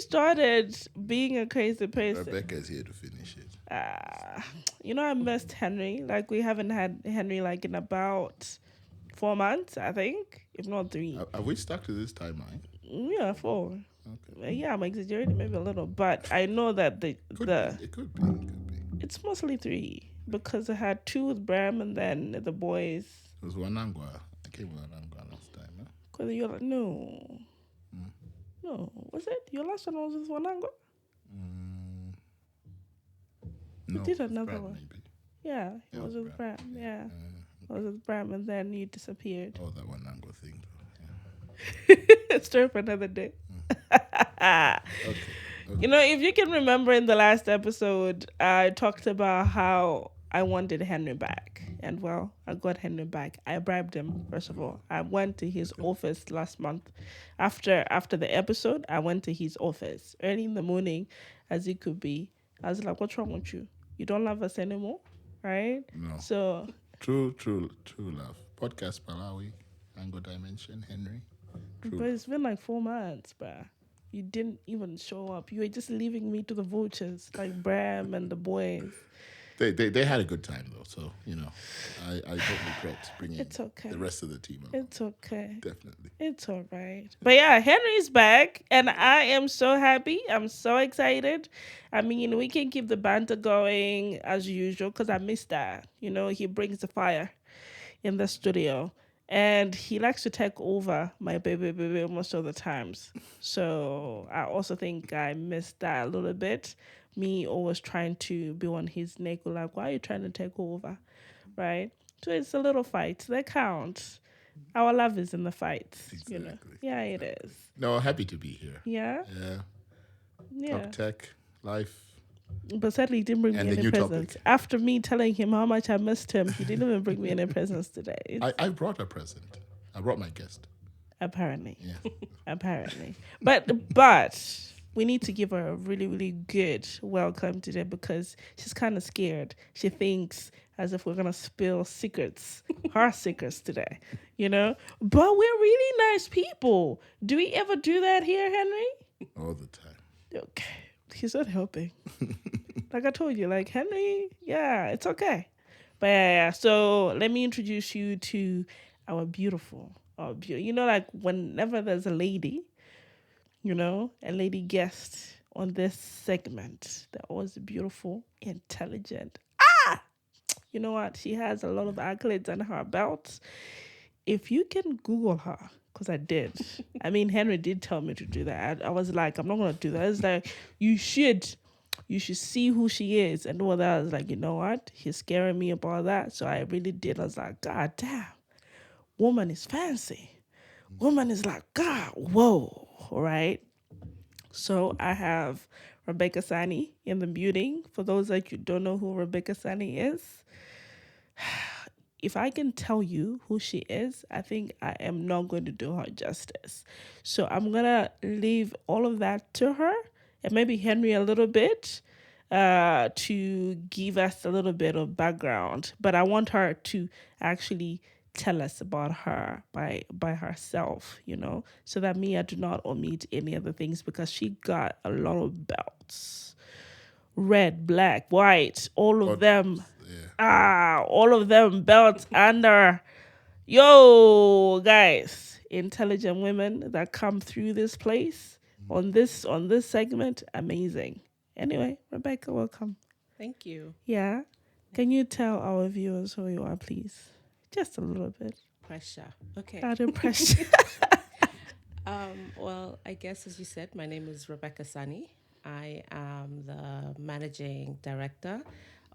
started being a crazy person. Rebecca is here to finish it. I missed Henry. Like, we haven't had Henry like in about 4 months, I think, if not 3. Have we stuck to this timeline? Yeah, 4. Okay. Yeah, I'm exaggerating maybe a little, but I know that It could be. it's mostly 3 because I had 2 with Bram and then the boys. It was Wanangwa. I came with Wanangwa last time. Huh? Cause you're like, no, was it your last one was with Wanangwa? No, did another Brad, one. maybe. Yeah, it was with Bram. Yeah, it was with Bram, and then you disappeared. Oh, that Wanangwa thing. Story for another day. Okay. If you can remember in the last episode, I talked about how I wanted Henry back. And well, I got Henry back. I bribed him, first of all. I went to his office last month. After the episode, I went to his office early in the morning, as it could be. I was like, what's wrong with you? You don't love us anymore, right? No. So True love. Podcastmalawi, Angle Dimension, Henry. True. But it's been like 4 months, bruh. You didn't even show up. You were just leaving me to the vultures, like Bram and the boys. They had a good time though, so I don't regret bringing the rest of the team up. It's okay. Definitely. It's all right. But yeah, Henry's back, and I am so happy. I'm so excited. I mean, we can keep the banter going as usual because I miss that. He brings the fire in the studio. And he likes to take over my baby most of the times. So I also think I missed that a little bit. Me always trying to be on his neck, like, why are you trying to take over? Right? So it's a little fight. That counts. Our love is in the fights. Exactly. Yeah, it is. No, happy to be here. Yeah? Yeah. Talk tech, life. But sadly, he didn't bring me any presents. After me telling him how much I missed him, he didn't even bring me any presents today. I brought a present. I brought my guest. Apparently. Yeah. Apparently. But we need to give her a really, really good welcome today because she's kind of scared. She thinks as if we're going to spill secrets, her secrets today, But we're really nice people. Do we ever do that here, Henry? All the time. Okay. He's not helping. Like I told you, like Henry, yeah, it's okay. But yeah. So let me introduce you to our beautiful, like whenever there's a lady, a lady guest on this segment, they're always beautiful, intelligent. You know what? She has a lot of accolades under her belt. If you can Google her, because I did. I mean, Henry did tell me to do that. I was like, I'm not going to do that. It's like, you should see who she is and all that. I was like, you know what? He's scaring me about that. So I really did. I was like, God damn, woman is fancy. Woman is like, God, whoa, right? So I have Rebecca Sani in the building. For those that you don't know who Rebecca Sani is, if I can tell you who she is, I think I am not going to do her justice. So I'm going to leave all of that to her and maybe Henry a little bit to give us a little bit of background. But I want her to actually tell us about her by herself, so that I do not omit any other things because she got a lot of belts. Red, black, white, all of them. All of them belts under. Yo, guys, intelligent women that come through this place on this segment, amazing. Anyway, Rebecca, welcome. Thank you. Yeah. Can you tell our viewers who you are, please? Just a little bit. Pressure. Okay. Added pressure. Well, I guess as you said, my name is Rebecca Sani. I am the managing director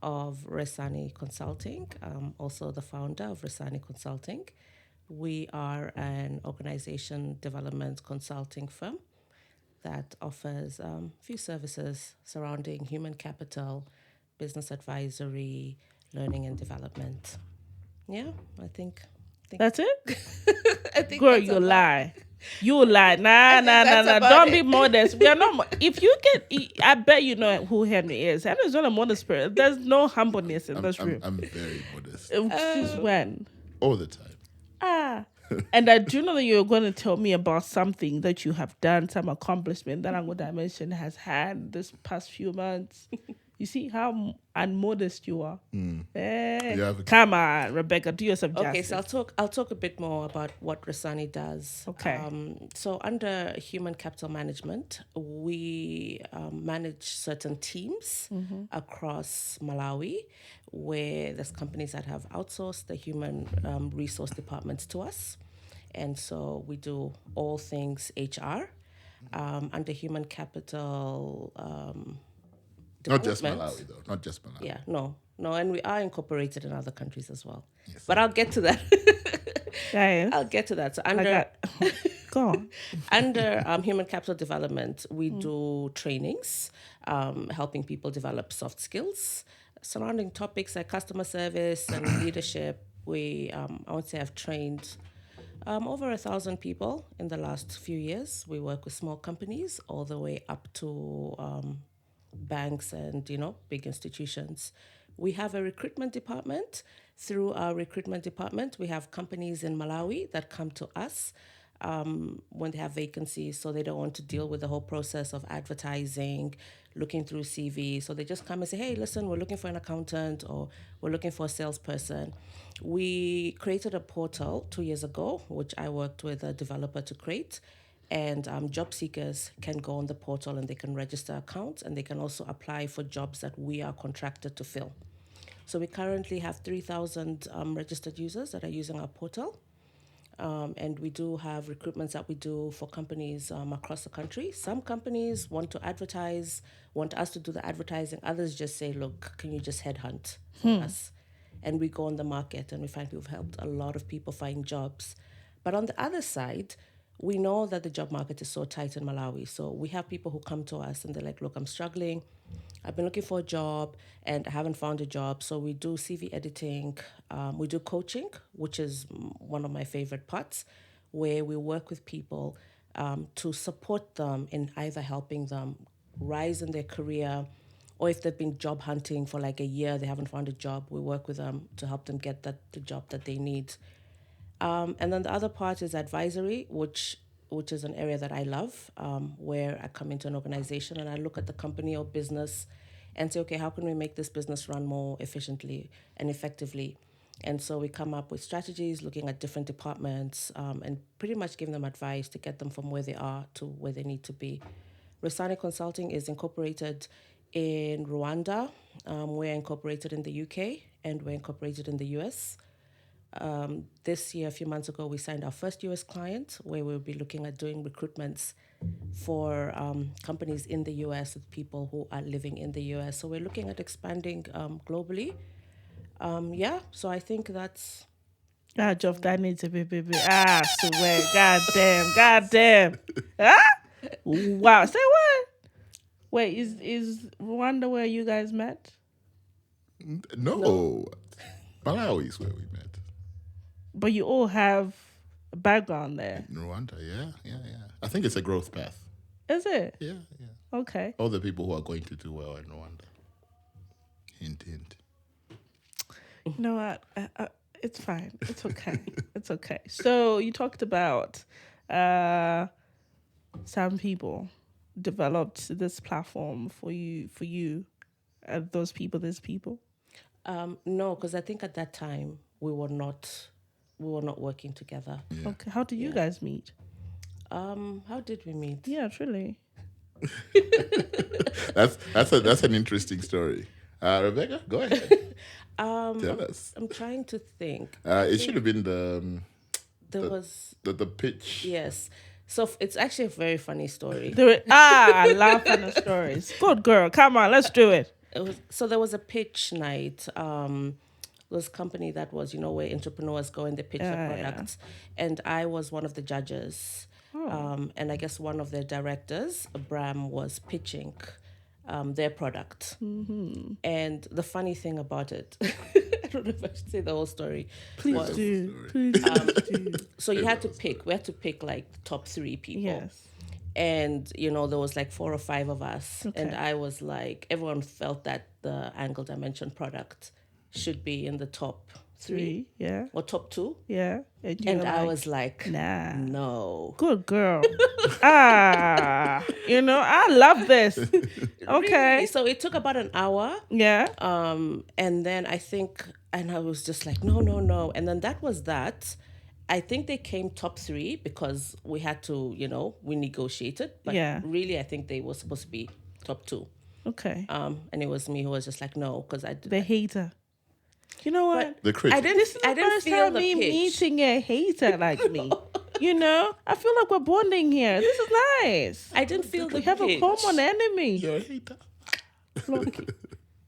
of Resani Consulting. I'm also the founder of Resani Consulting. We are an organization development consulting firm that offers a few services surrounding human capital, business advisory, learning and development. Yeah, I think that's it? I think girl, you lie. You lie. Nah. Don't be modest. We are not. If you can, I bet you know who Henry is. Henry's not a modest person. There's no humbleness in this room. I'm very modest. Since when? All the time. And I do know that you're going to tell me about something that you have done, some accomplishment that Ango Dimension has had this past few months. You see how unmodest you are. Come on, Rebecca, do yourself justice. Okay, so I'll talk a bit more about what Resani does. Okay. So under human capital management, we manage certain teams across Malawi, where there's companies that have outsourced the human resource departments to us. And so we do all things HR under human capital. Not just Malawi, though. Not just Malawi. Yeah, no, and we are incorporated in other countries as well. Yes, but I'll get to that. I'll get to that. So go on. Under human capital development, we do trainings, helping people develop soft skills surrounding topics like customer service and leadership. We, I would say, I've trained over 1,000 people in the last few years. We work with small companies all the way up to banks and, big institutions. We have a recruitment department. Through our recruitment department, we have companies in Malawi that come to us when they have vacancies, so they don't want to deal with the whole process of advertising, looking through CVs. So they just come and say, hey, listen, we're looking for an accountant or we're looking for a salesperson. We created a portal 2 years ago, which I worked with a developer to create. And job seekers can go on the portal and they can register accounts, and they can also apply for jobs that we are contracted to fill. So we currently have 3,000 registered users that are using our portal. And we do have recruitments that we do for companies across the country. Some companies want to advertise, want us to do the advertising. Others just say, look, can you just headhunt for us? And we go on the market and we find we've helped a lot of people find jobs. But on the other side, we know that the job market is so tight in Malawi. So we have people who come to us and they're like, look, I'm struggling. I've been looking for a job and I haven't found a job. So we do CV editing. We do coaching, which is one of my favorite parts, where we work with people to support them in either helping them rise in their career, or if they've been job hunting for like a year, they haven't found a job, we work with them to help them get the job that they need. And then the other part is advisory, which is an area that I love, where I come into an organization and I look at the company or business and say, okay, how can we make this business run more efficiently and effectively? And so we come up with strategies, looking at different departments, and pretty much giving them advice to get them from where they are to where they need to be. Resani Consulting is incorporated in Rwanda. We're incorporated in the UK, and we're incorporated in the US. This year, a few months ago, we signed our first US client, where we'll be looking at doing recruitments for companies in the US with people who are living in the US. So we're looking at expanding globally. So I think that's... Geoff, that needs a bit. Swear. God damn. Wow. Say what? Wait, is Rwanda where you guys met? No. Malawi is where we met. But you all have a background there. In Rwanda, yeah. I think it's a growth path. Is it? Yeah. Okay. All the people who are going to do well in Rwanda. Hint. You know what? It's fine. It's okay. It's okay. So you talked about some people developed this platform for you. Those people, these people? No, because I think at that time we were not working together. Yeah. Okay. How did you guys meet? How did we meet? Yeah, truly. That's an interesting story. Rebecca, go ahead. Tell us. I'm trying to think. It should have been the pitch. Yes. So it's actually a very funny story. I love funny stories. Good girl. Come on, let's do it. There was a pitch night. This company that was, where entrepreneurs go and they pitch their products. Yeah. And I was one of the judges. Oh. And I guess one of their directors, Bram, was pitching their product. Mm-hmm. And the funny thing about it, I don't know if I should say the whole story. Please do. So you had to pick. We had to pick like the top 3 people. Yes. And, there was like 4 or 5 of us. Okay. And I was like, everyone felt that the Angle Dimension product should be in the top 3. Yeah. Or top 2. Yeah. And I was like, nah. No. Good girl. I love this. Okay. Really? So it took about an hour. Yeah. And then I was just like, no. And then that was that. I think they came top 3 because we had to, we negotiated. But really, I think they were supposed to be top 2. Okay. And it was me who was just like, no, because the hater. You know what? The critic. This is the first time me meeting a hater like me. I feel like we're bonding here. This is nice. I didn't feel the pitch. We have a common enemy. You're a hater.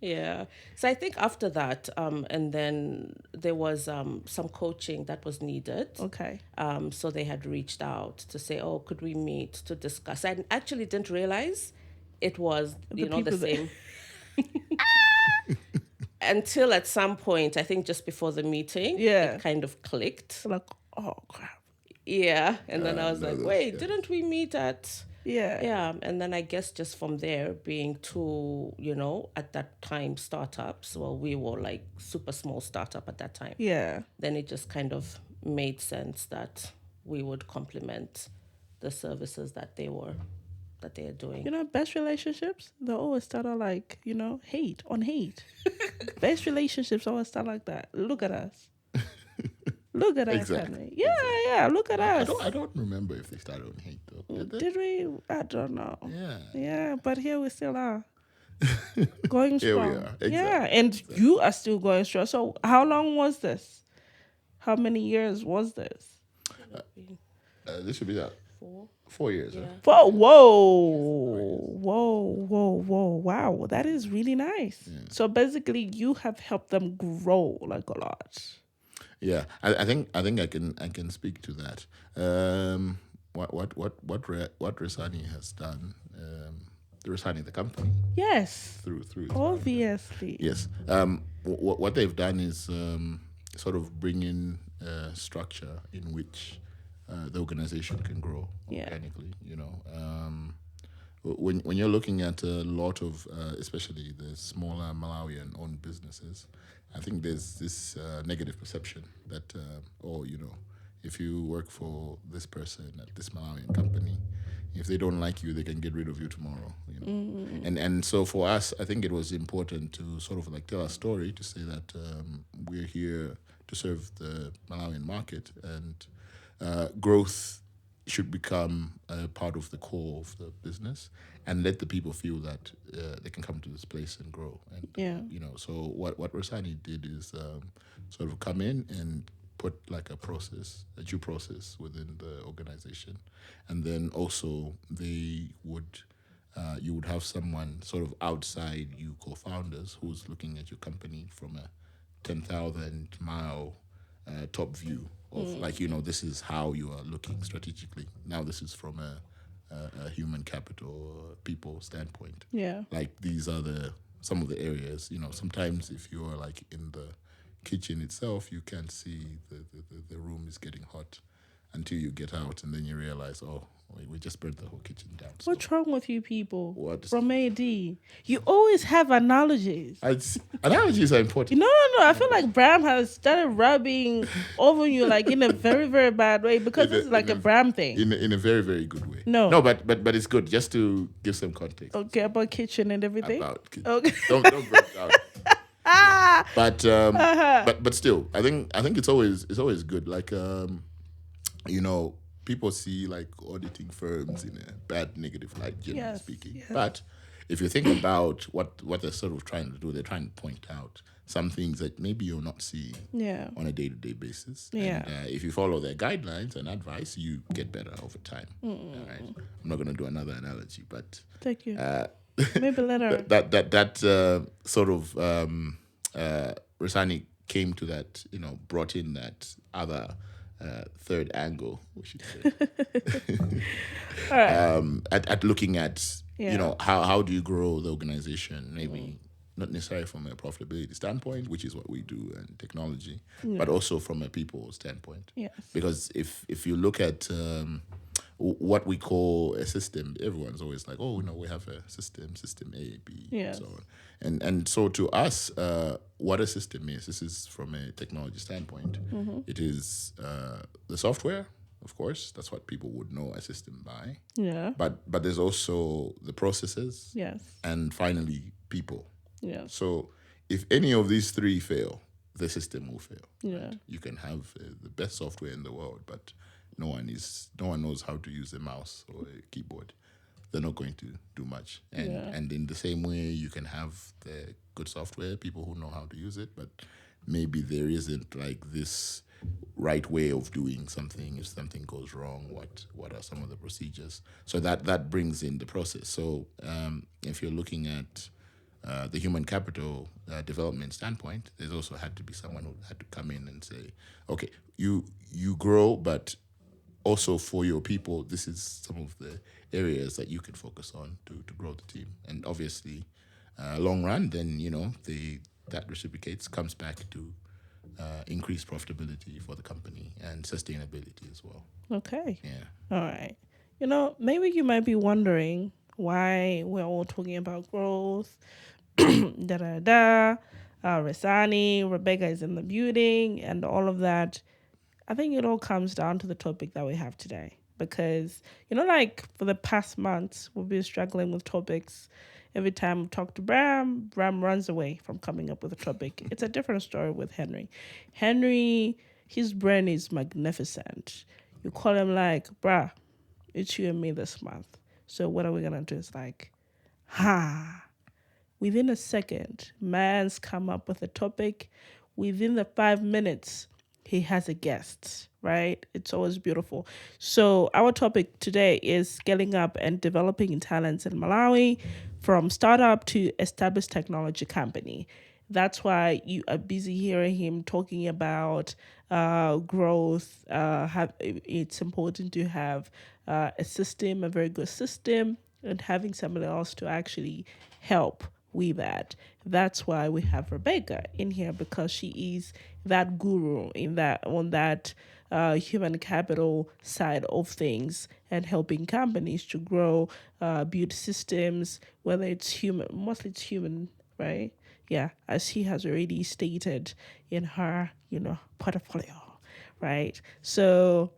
Yeah. So I think after that, and then there was some coaching that was needed. Okay. So they had reached out to say, oh, could we meet to discuss? I actually didn't realize it was, the same. Until at some point, I think just before the meeting, it kind of clicked. Like, oh, crap. Yeah. And then I was like, wait, didn't we meet at... Yeah. Yeah. And then I guess just from there, being two, at that time, startups, well, we were like super small startup at that time. Yeah. Then it just kind of made sense that we would complement the services that they are doing. Best relationships, they always start out like, hate on hate. Best relationships always start like that. Look at us. Look at us, Henry. Yeah, exactly. Yeah, look at us. I don't remember if they started on hate, though. Did we? I don't know. Yeah. Yeah, but here we still are. Going strong. Here we are. Exactly. Yeah, and you are still going strong. So how long was this? How many years was this? This should be that. 4 years. Yeah. Huh? Whoa. Wow, that is really nice. Yeah. So basically, you have helped them grow like a lot. Yeah, I think I can speak to that. What Resani has done, Resani the company. Yes. Through obviously. Yes. What they've done is sort of bring in structure in which the organization can grow organically. When you're looking at a lot of, especially the smaller Malawian-owned businesses, I think there's this negative perception that, if you work for this person at this Malawian company, if they don't like you, they can get rid of you tomorrow. Mm-hmm. And so for us, I think it was important to sort of like tell our story, to say that we're here to serve the Malawian market, and growth should become a part of the core of the business, and let the people feel that they can come to this place and grow. And so what Resani did is sort of come in and put like a due process within the organization, and then also you would have someone sort of outside you co-founders who's looking at your company from a 10,000 mile top view of this is how you are looking strategically. Now this is from a human capital people standpoint. Yeah. Like these are some of the areas, sometimes if you're like in the kitchen itself, you can't see the room is getting hot until you get out, and then you realize, we just burnt the whole kitchen down. What's wrong with you people? From AD, you always have analogies. Analogies are important. No. I feel like Bram has started rubbing over you like in a very, very bad way, because it's like a Bram thing. In a very, very good way. No, but it's good just to give some context. Okay, about kitchen and everything. About kitchen. Okay. Don't break down. But still, I think it's always good. Like people see like auditing firms in a bad, negative light, generally speaking. Yes. But if you think about what they're sort of trying to do, they're trying to point out some things that maybe you're not seeing on a day-to-day basis. Yeah. And if you follow their guidelines and advice, you get better over time. All right. I'm not going to do another analogy, but thank you. Maybe later. that sort of Resani came to that, brought in that other third angle, we should say. All right. At looking at how do you grow the organization, maybe not necessarily from a profitability standpoint, which is what we do, and technology, but also from a people standpoint. Yes. Because if you look at what we call a system, everyone's always like, we have a system A, B, and so on. And so to us, what a system is. This is from a technology standpoint. It is the software, of course. That's what people would know a system by. Yeah. But there's also the processes. Yes. And finally, people. Yeah. So if any of these three fail, the system will fail. Yeah. Right? You can have the best software in the world, but no one knows how to use a mouse or a keyboard. They're not going to do much. And in the same way, you can have the good software, people who know how to use it, but maybe there isn't like this right way of doing something. If something goes wrong, what are some of the procedures? So that brings in the process. So if you're looking at the human capital development standpoint, there's also had to be someone who had to come in and say, okay, you grow, but also for your people, this is some of the areas that you can focus on to grow the team. And obviously, long run, then, that reciprocates, comes back to increased profitability for the company and sustainability as well. Okay. Yeah. All right. Maybe you might be wondering why we're all talking about growth. Resani, Rebecca is in the building and all of that. I think it all comes down to the topic that we have today. Because, for the past months, we've been struggling with topics. Every time we talk to Bram runs away from coming up with a topic. It's a different story with Henry. Henry, his brain is magnificent. You call him like, bruh, it's you and me this month. So what are we going to do? It's like, Within a second, man's come up with a topic. Within the 5 minutes, he has a guest, right? It's always beautiful. So our topic today is scaling up and developing talents in Malawi from startup to established technology company. That's why you are busy hearing him talking about growth. It's important to have a system, a very good system, and having somebody else to actually help with that. That's why we have Rebecca in here, because she is that guru on that human capital side of things and helping companies to grow, build systems, whether it's human, mostly it's human, right? Yeah, as she has already stated in her, portfolio, right? So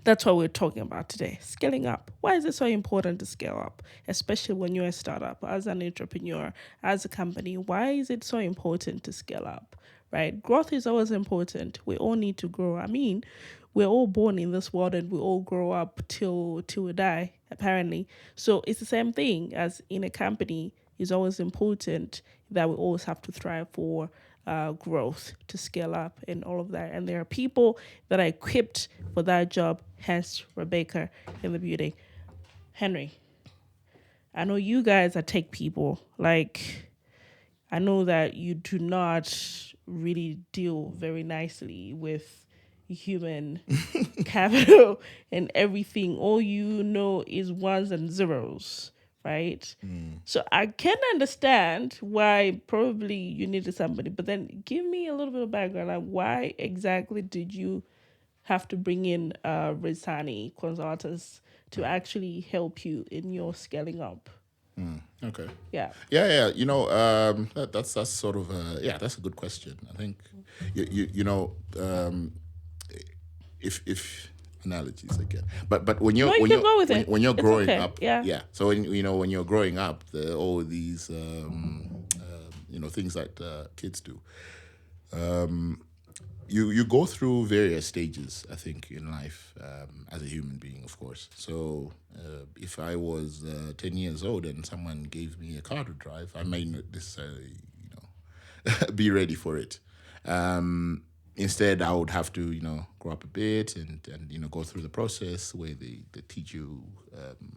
that's what we're talking about today. Scaling up. Why is it so important to scale up? Especially when you're a startup, as an entrepreneur, as a company. Why is it so important to scale up? Right? Growth is always important. We all need to grow. I mean, we're all born in this world and we all grow up till we die, apparently. So it's the same thing as in a company. It's always important that we always have to thrive for growth, to scale up and all of that. And there are people that are equipped for that job, hence Rebecca in the building. Henry, I know you guys are tech people. Like, I know that you do not really deal very nicely with human capital and everything. All you know is ones and zeros, right? So I can understand why probably you needed somebody, but then give me a little bit of background. Like, why exactly did you have to bring in Resani consultants to actually help you in your scaling up? Okay. Yeah. Yeah. That's sort of that's a good question. I think if analogies again, but when you're when you're growing up, So when you're growing up, there are all these things that kids do. You go through various stages, I think, in life as a human being, of course. So if I was 10 years old and someone gave me a car to drive, I may not necessarily, be ready for it. Instead, I would have to, grow up a bit and go through the process where they teach you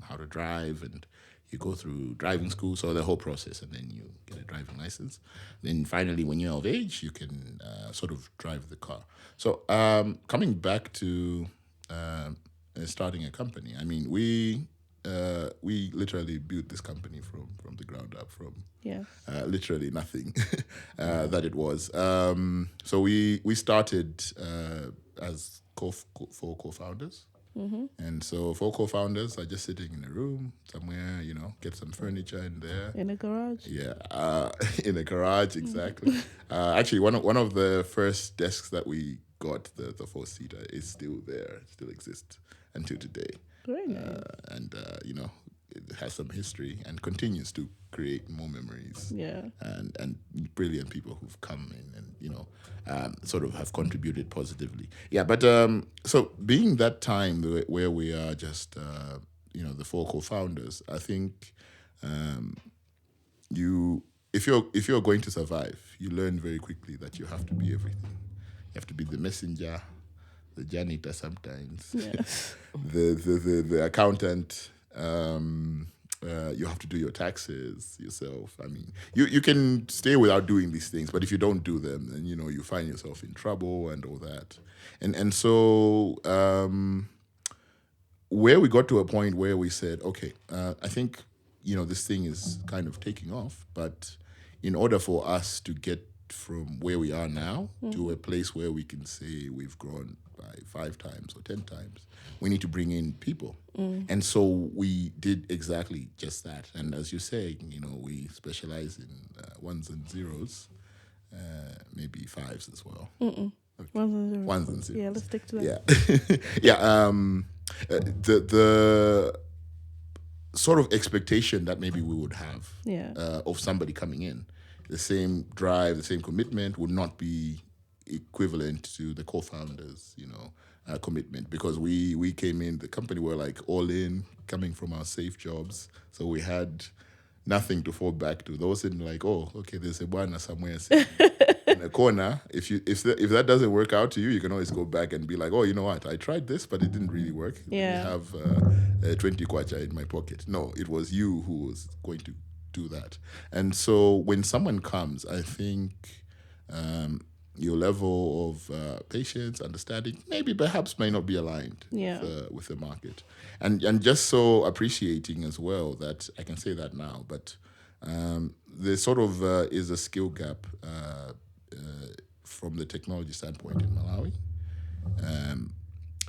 how to drive, and you go through driving school, so the whole process, and then you get a driving license. Then finally, when you're of age, you can sort of drive the car. So coming back to starting a company, I mean, we literally built this company from the ground up, from literally nothing that it was. So we started as four co-founders. And so 4 co-founders are just sitting in a room somewhere, get some furniture in there. In a garage. Yeah, in a garage, exactly. Actually, one of the first desks that we got, the 4-seater, is still there, still exists until today. Very nice. And it has some history and continues to create more memories. Yeah. And brilliant people who've come in and sort of have contributed positively. Yeah, but so being that time where we are just the 4 co-founders, I think if you're going to survive, you learn very quickly that you have to be everything. You have to be the messenger, the janitor sometimes, Yes. the accountant. You have to do your taxes yourself. I mean, you can stay without doing these things, but if you don't do them, then you find yourself in trouble and all that. And so where we got to a point where we said, okay, I think this thing is kind of taking off, but in order for us to get from where we are now to a place where we can say we've grown by 5 times or 10 times, we need to bring in people. And so we did exactly just that. And as you say, we specialize in ones and zeros, maybe 5s as well. Okay. Ones and zeros. Yeah, let's stick to that. Yeah. The sort of expectation that maybe we would have of somebody coming in, the same drive, the same commitment would not be equivalent to the co-founders, commitment, because we came in, the company were like all in, coming from our safe jobs, so we had nothing to fall back to. Those in like, oh, okay, there's a buana somewhere in a corner. If that doesn't work out to you, you can always go back and be like, oh, you know what, I tried this, but it didn't really work. Yeah. I have 20 kwacha in my pocket. No, it was you who was going to do that. And so when someone comes, I think your level of patience, understanding, maybe perhaps may not be aligned with the market. And just so appreciating as well that I can say that now, but there sort of is a skill gap from the technology standpoint in Malawi,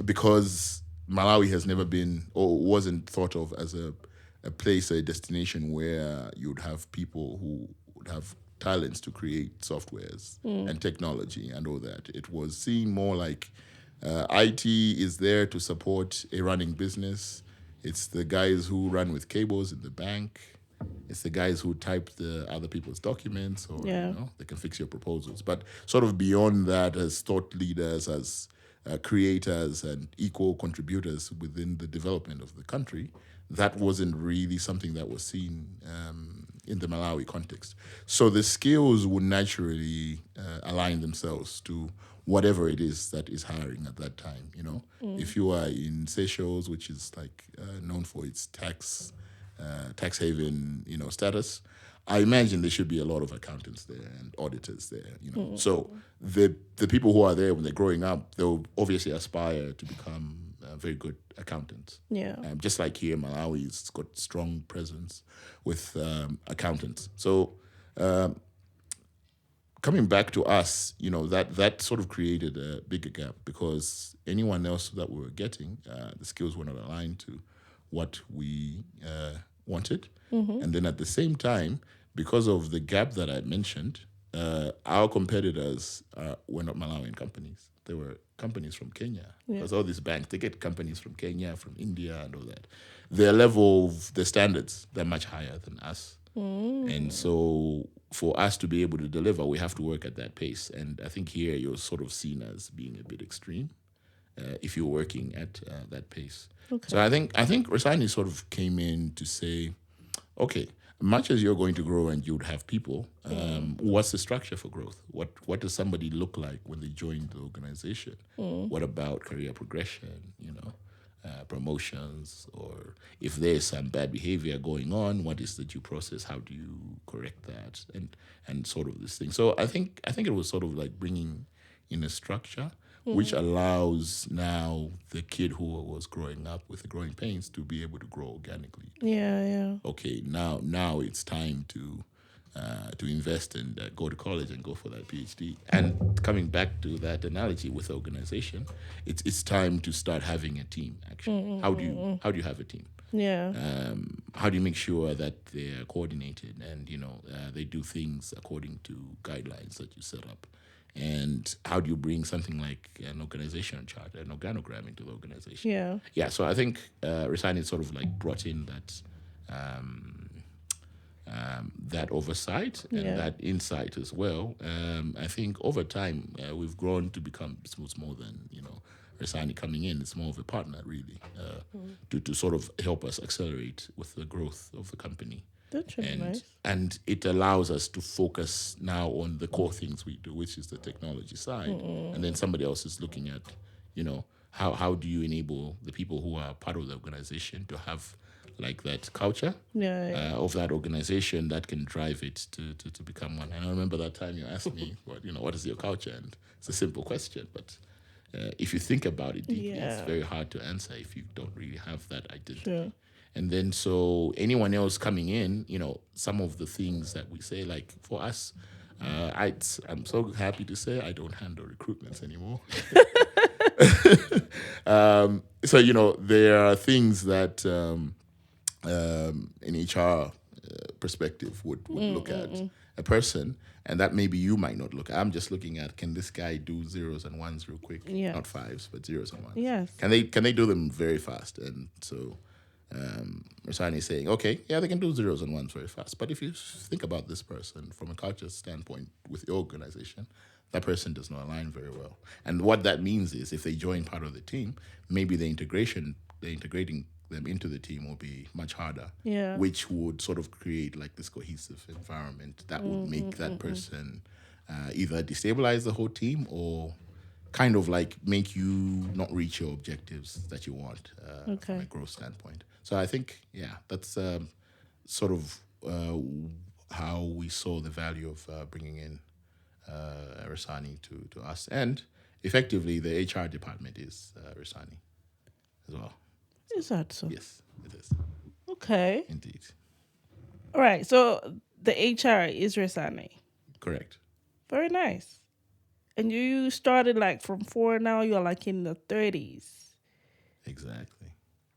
because Malawi has never been or wasn't thought of as a place, a destination where you'd have people who would have talents to create softwares and technology and all that. It was seen more like IT is there to support a running business. It's the guys who run with cables in the bank. It's the guys who type the other people's documents, or they can fix your proposals. But sort of beyond that, as thought leaders, as creators and equal contributors within the development of the country, that wasn't really something that was seen in the Malawi context. So the skills would naturally align themselves to whatever it is that is hiring at that time. If you are in Seychelles, which is like known for its tax haven, status, I imagine there should be a lot of accountants there and auditors there. So the people who are there when they're growing up, they'll obviously aspire to become very good accountants. Yeah. Just like here, Malawi's got strong presence with accountants. So coming back to us, that sort of created a bigger gap, because anyone else that we were getting, the skills were not aligned to what we wanted. And then at the same time, because of the gap that I mentioned, our competitors were not Malawian companies. They were companies from Kenya. Because all these banks, they get companies from Kenya, from India, and all that. Their level of the standards, they're much higher than us. And so for us to be able to deliver, we have to work at that pace. And I think here you're sort of seen as being a bit extreme if you're working at that pace. Okay. So I think Rani sort of came in to say, okay, much as you're going to grow and you'd have people, what's the structure for growth? What does somebody look like when they join the organization? What about career progression, promotions, or if there's some bad behavior going on, what is the due process? How do you correct that? And sort of this thing. So I think it was sort of like bringing in a structure which allows now the kid who was growing up with the growing pains to be able to grow organically. Yeah. Okay, now it's time to to invest and go to college and go for that PhD. And coming back to that analogy with organization, it's time to start having a team. Actually, how do you have a team? Yeah. How do you make sure that they're coordinated and they do things according to guidelines that you set up? And how do you bring something like an organizational chart, an organogram into the organization? Yeah. So I think Resani sort of like brought in that oversight and that insight as well. I think over time we've grown to become it's more than Resani coming in. It's more of a partner really to sort of help us accelerate with the growth of the company. That's really nice. And it allows us to focus now on the core things we do, which is the technology side. And then somebody else is looking at, how do you enable the people who are part of the organization to have like that culture of that organization that can drive it to become one. And I remember that time you asked me, what is your culture? And it's a simple question, but if you think about it deeply, it's very hard to answer if you don't really have that identity. Sure. And then so anyone else coming in, some of the things that we say, like for us, I'm so happy to say I don't handle recruitments anymore. So, there are things that an HR perspective would look at a person, and that maybe you might not look at. I'm just looking at, can this guy do zeros and ones real quick? Yes. Not fives, but zeros and ones. Yes. Can they do them very fast? And so Rasani is saying, okay, yeah, they can do zeros and ones very fast. But if you think about this person from a culture standpoint with your organization, that person does not align very well. And what that means is if they join part of the team, maybe the integrating them into the team will be much harder, which would sort of create like this cohesive environment that would make that person either destabilize the whole team or kind of like make you not reach your objectives that you want from a growth standpoint. So I think, that's sort of how we saw the value of bringing in Rasani to us. And effectively, the HR department is Rasani as well. Is that so? Yes, it is. Okay. Indeed. All right. So the HR is Resane. Correct. Very nice. And you started like from 4, now you're like in the 30s. Exactly.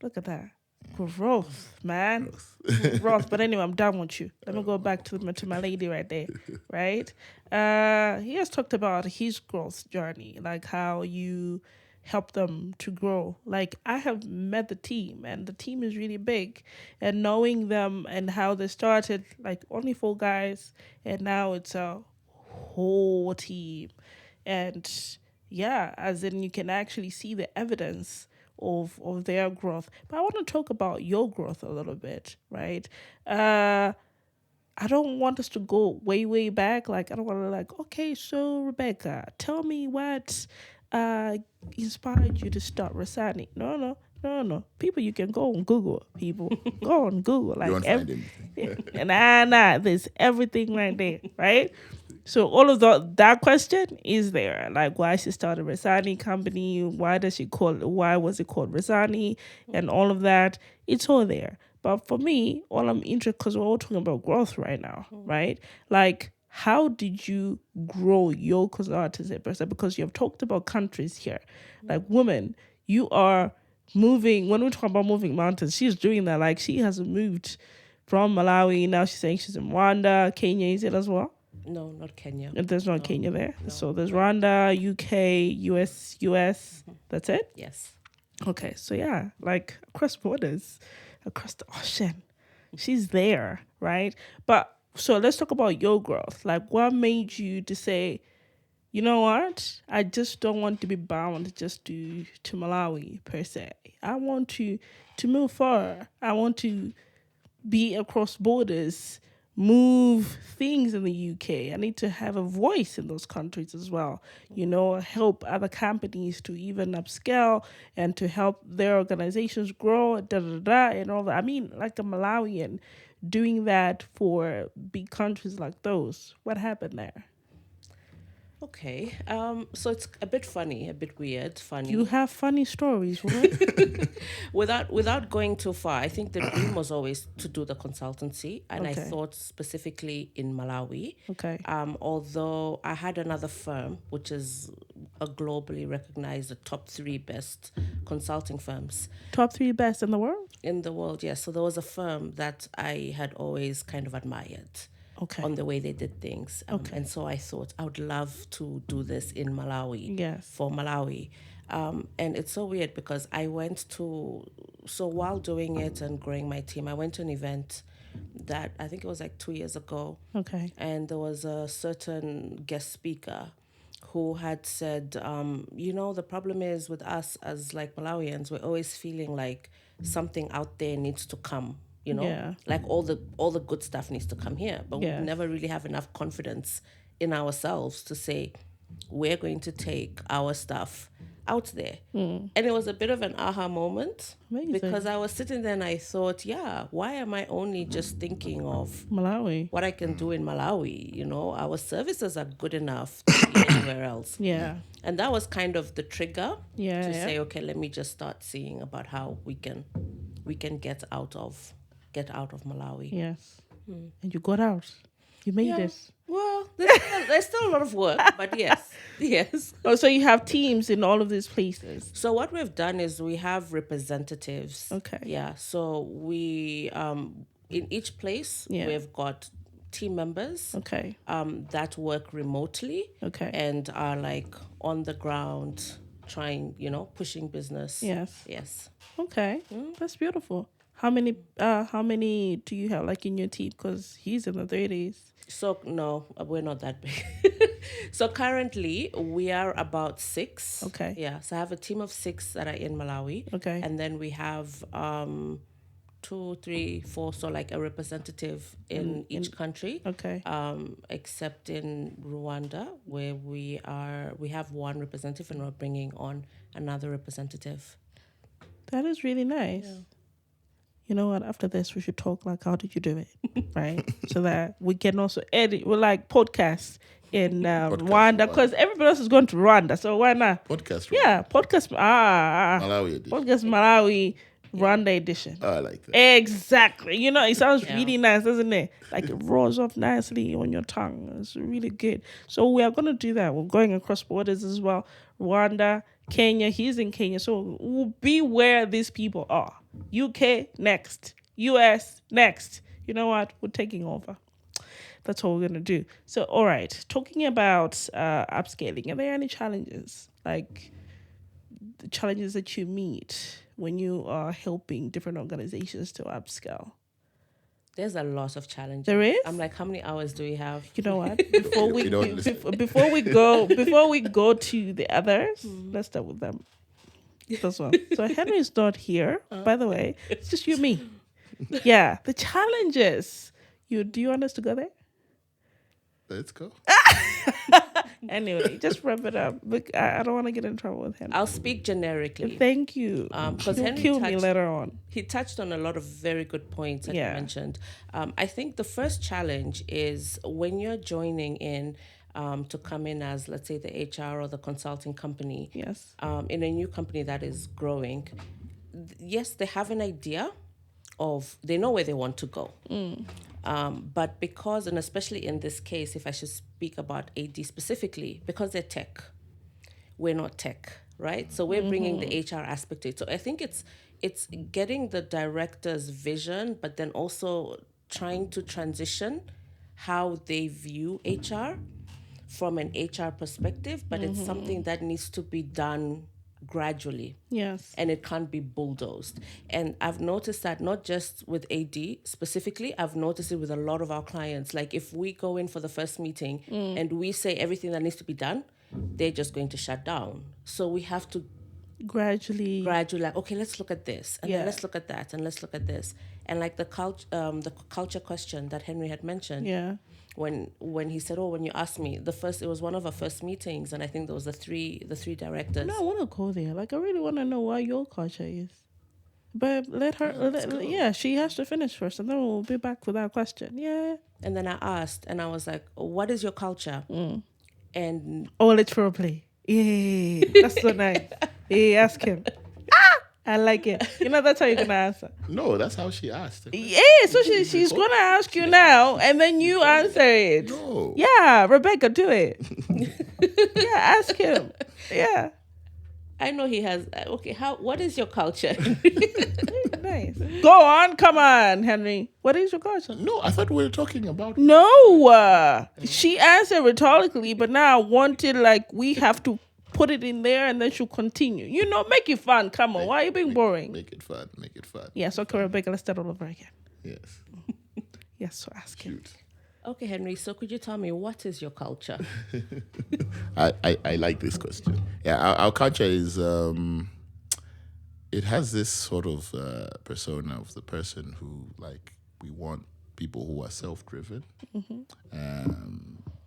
Look at that. Growth, man. Growth. Growth. But anyway, I'm done with you. Let me go back to my lady right there, right? He has talked about his growth journey, like how you help them to grow. Like I have met the team and the team is really big, and knowing them and how they started like only 4 guys and now it's a whole team. And as in you can actually see the evidence of their growth. But I want to talk about your growth a little bit, right? I don't want us to go way, way back. Like I don't want to like, okay, so Rebecca, tell me what inspired you to start Resani. No. People, you can go on Google. People, go on Google. Like you won't find anything. nah, there's everything right there, right? So all of that question is there. Like why she started Resani company, why was it called Resani, and all of that. It's all there. But for me, all I'm interested, because we're all talking about growth right now, right? Like, how did you grow your consultancy person? Because you have talked about countries here. Like, women, you are moving, when we talk about moving mountains, she's doing that. Like, she has moved from Malawi, now she's saying she's in Rwanda, Kenya, is it as well? No, not Kenya. There's not Kenya there. No. So there's Rwanda, UK, US. That's it? Yes. Okay, so like across borders, across the ocean, she's there, right? But so let's talk about your growth. Like what made you to say, you know what? I just don't want to be bound just to Malawi per se. I want to move far. I want to be across borders, move things in the UK. I need to have a voice in those countries as well. Help other companies to even upscale and to help their organizations grow, and all that. I mean, like a Malawian doing that for big countries like those. What happened there? Okay. So it's a bit funny, a bit weird, funny. You have funny stories, right? Without going too far, I think the dream was always to do the consultancy, and I Okay. thought specifically in Malawi. Okay. Although I had another firm, which is a globally recognized, the top 3 best consulting firms Top 3 best in the world? in the world. Yes, so there was a firm that I had always kind of admired Okay. on the way they did things, Okay. and so I thought I would love to do this in Malawi. Yes. For Malawi. And it's so weird because so while doing it and growing my team, I went to an event that I think it was like 2 years ago. Okay. And there was a certain guest speaker who had said, the problem is with us as like Malawians, we're always feeling like something out there needs to come. Yeah. Like all the good stuff needs to come here, but Yes. we never really have enough confidence in ourselves to say we're going to take our stuff out there. And it was a bit of an aha moment. Amazing. Because I was sitting there and I thought, why am I only just thinking of Malawi. what I can do in Malawi? Our services are good enough to be anywhere else. Yeah. And that was kind of the trigger Yeah. to yeah. say, okay, let me just start seeing about how we can get out of Malawi. Yes. And you got out. You made it. Well, there's still a lot of work, but yes. Oh, so you have teams in all of these places. So what we've done is we have representatives. Okay. Yeah. So we in each place we've got team members Okay. that work remotely Okay. and are like on the ground trying, pushing business. Yes. Yes. Okay. That's beautiful. How many do you have like in your team? Because he's in the 30s. So no, we're not that big. So currently we are about 6. Okay. Yeah. So I have a team of 6 that are in Malawi. Okay. And then we have 2, 3, 4, so like a representative in each country. Okay. Except in Rwanda, where we have one representative and we're bringing on another representative. That is really nice. Yeah. You know what? After this, we should talk like, how did you do it? Right? So that we can also edit. We're like podcasts in Rwanda, because everybody else is going to Rwanda. So why not? Podcast. Yeah, podcast. Malawi edition. Podcast Malawi Rwanda edition. Oh, I like that. Exactly. It sounds really nice, doesn't it? Like it rolls off nicely on your tongue. It's really good. So we are going to do that. We're going across borders as well. Rwanda, Kenya. He's in Kenya. So we'll be where these people are. UK next. US next. You know what? We're taking over. That's what we're going to do. So, all right. Talking about upscaling, are there any challenges? Like the challenges that you meet when you are helping different organizations to upscale? There's a lot of challenges. There is? I'm like, how many hours do we have? You know what? Before we You don't listen. before we go to the others, let's start with them. This one. So Henry's not here, by the way. It's just you and me. Yeah. The challenges. Do you want us to go there? Let's go. Anyway, just wrap it up. Look, I don't want to get in trouble with Henry. I'll speak generically. Thank you. Because You'll Henry kill me later on. He touched on a lot of very good points that you mentioned. I think the first challenge is when you're joining in to come in as, let's say, the HR or the consulting company. Yes. In a new company that is growing. Yes, they have an idea they know where they want to go. But because, and especially in this case, if I should speak about AD specifically, because they're tech, we're not tech, right? So we're bringing the HR aspect to it. So I think it's getting the director's vision, but then also trying to transition how they view HR from an HR perspective, but it's something that needs to be done gradually. Yes. And it can't be bulldozed. And I've noticed that not just with AD specifically, I've noticed it with a lot of our clients. Like if we go in for the first meeting and we say everything that needs to be done, they're just going to shut down. So we have to gradually like, okay, let's look at this and then let's look at that and let's look at this. And like the culture question that Henry had mentioned. Yeah. When he said, when you asked me, it was one of our first meetings, and I think there was the three directors. No, I want to go there. Like, I really want to know what your culture is. But let her, she has to finish first, and then we'll be back with that question. Yeah. And then I asked, and I was like, what is your culture? And Oh, let's role play. Yeah, that's so nice. Yeah, ask him. I like it. You know, that's how you're gonna answer. No, that's how she asked. Yeah, so she's gonna ask you now, and then you answer it. No. Yeah, Rebecca, do it. Yeah, ask him. Yeah, I know he has. Okay, what is your culture? nice. Go on, come on, Henry. What is your question? No, I thought we were talking about. No, she answered rhetorically, but now I wanted we have to put it in there, and then she'll continue. You know, make it fun. Come on, why are you being boring? Make it fun. Make it fun. Yes, okay, Rebecca, let's start all over again. Yes. Yes, so ask him. Shoot. Okay, Henry. So could you tell me what is your culture? I like this question. Yeah, our culture is it has this sort of persona of the person who we want people who are self-driven,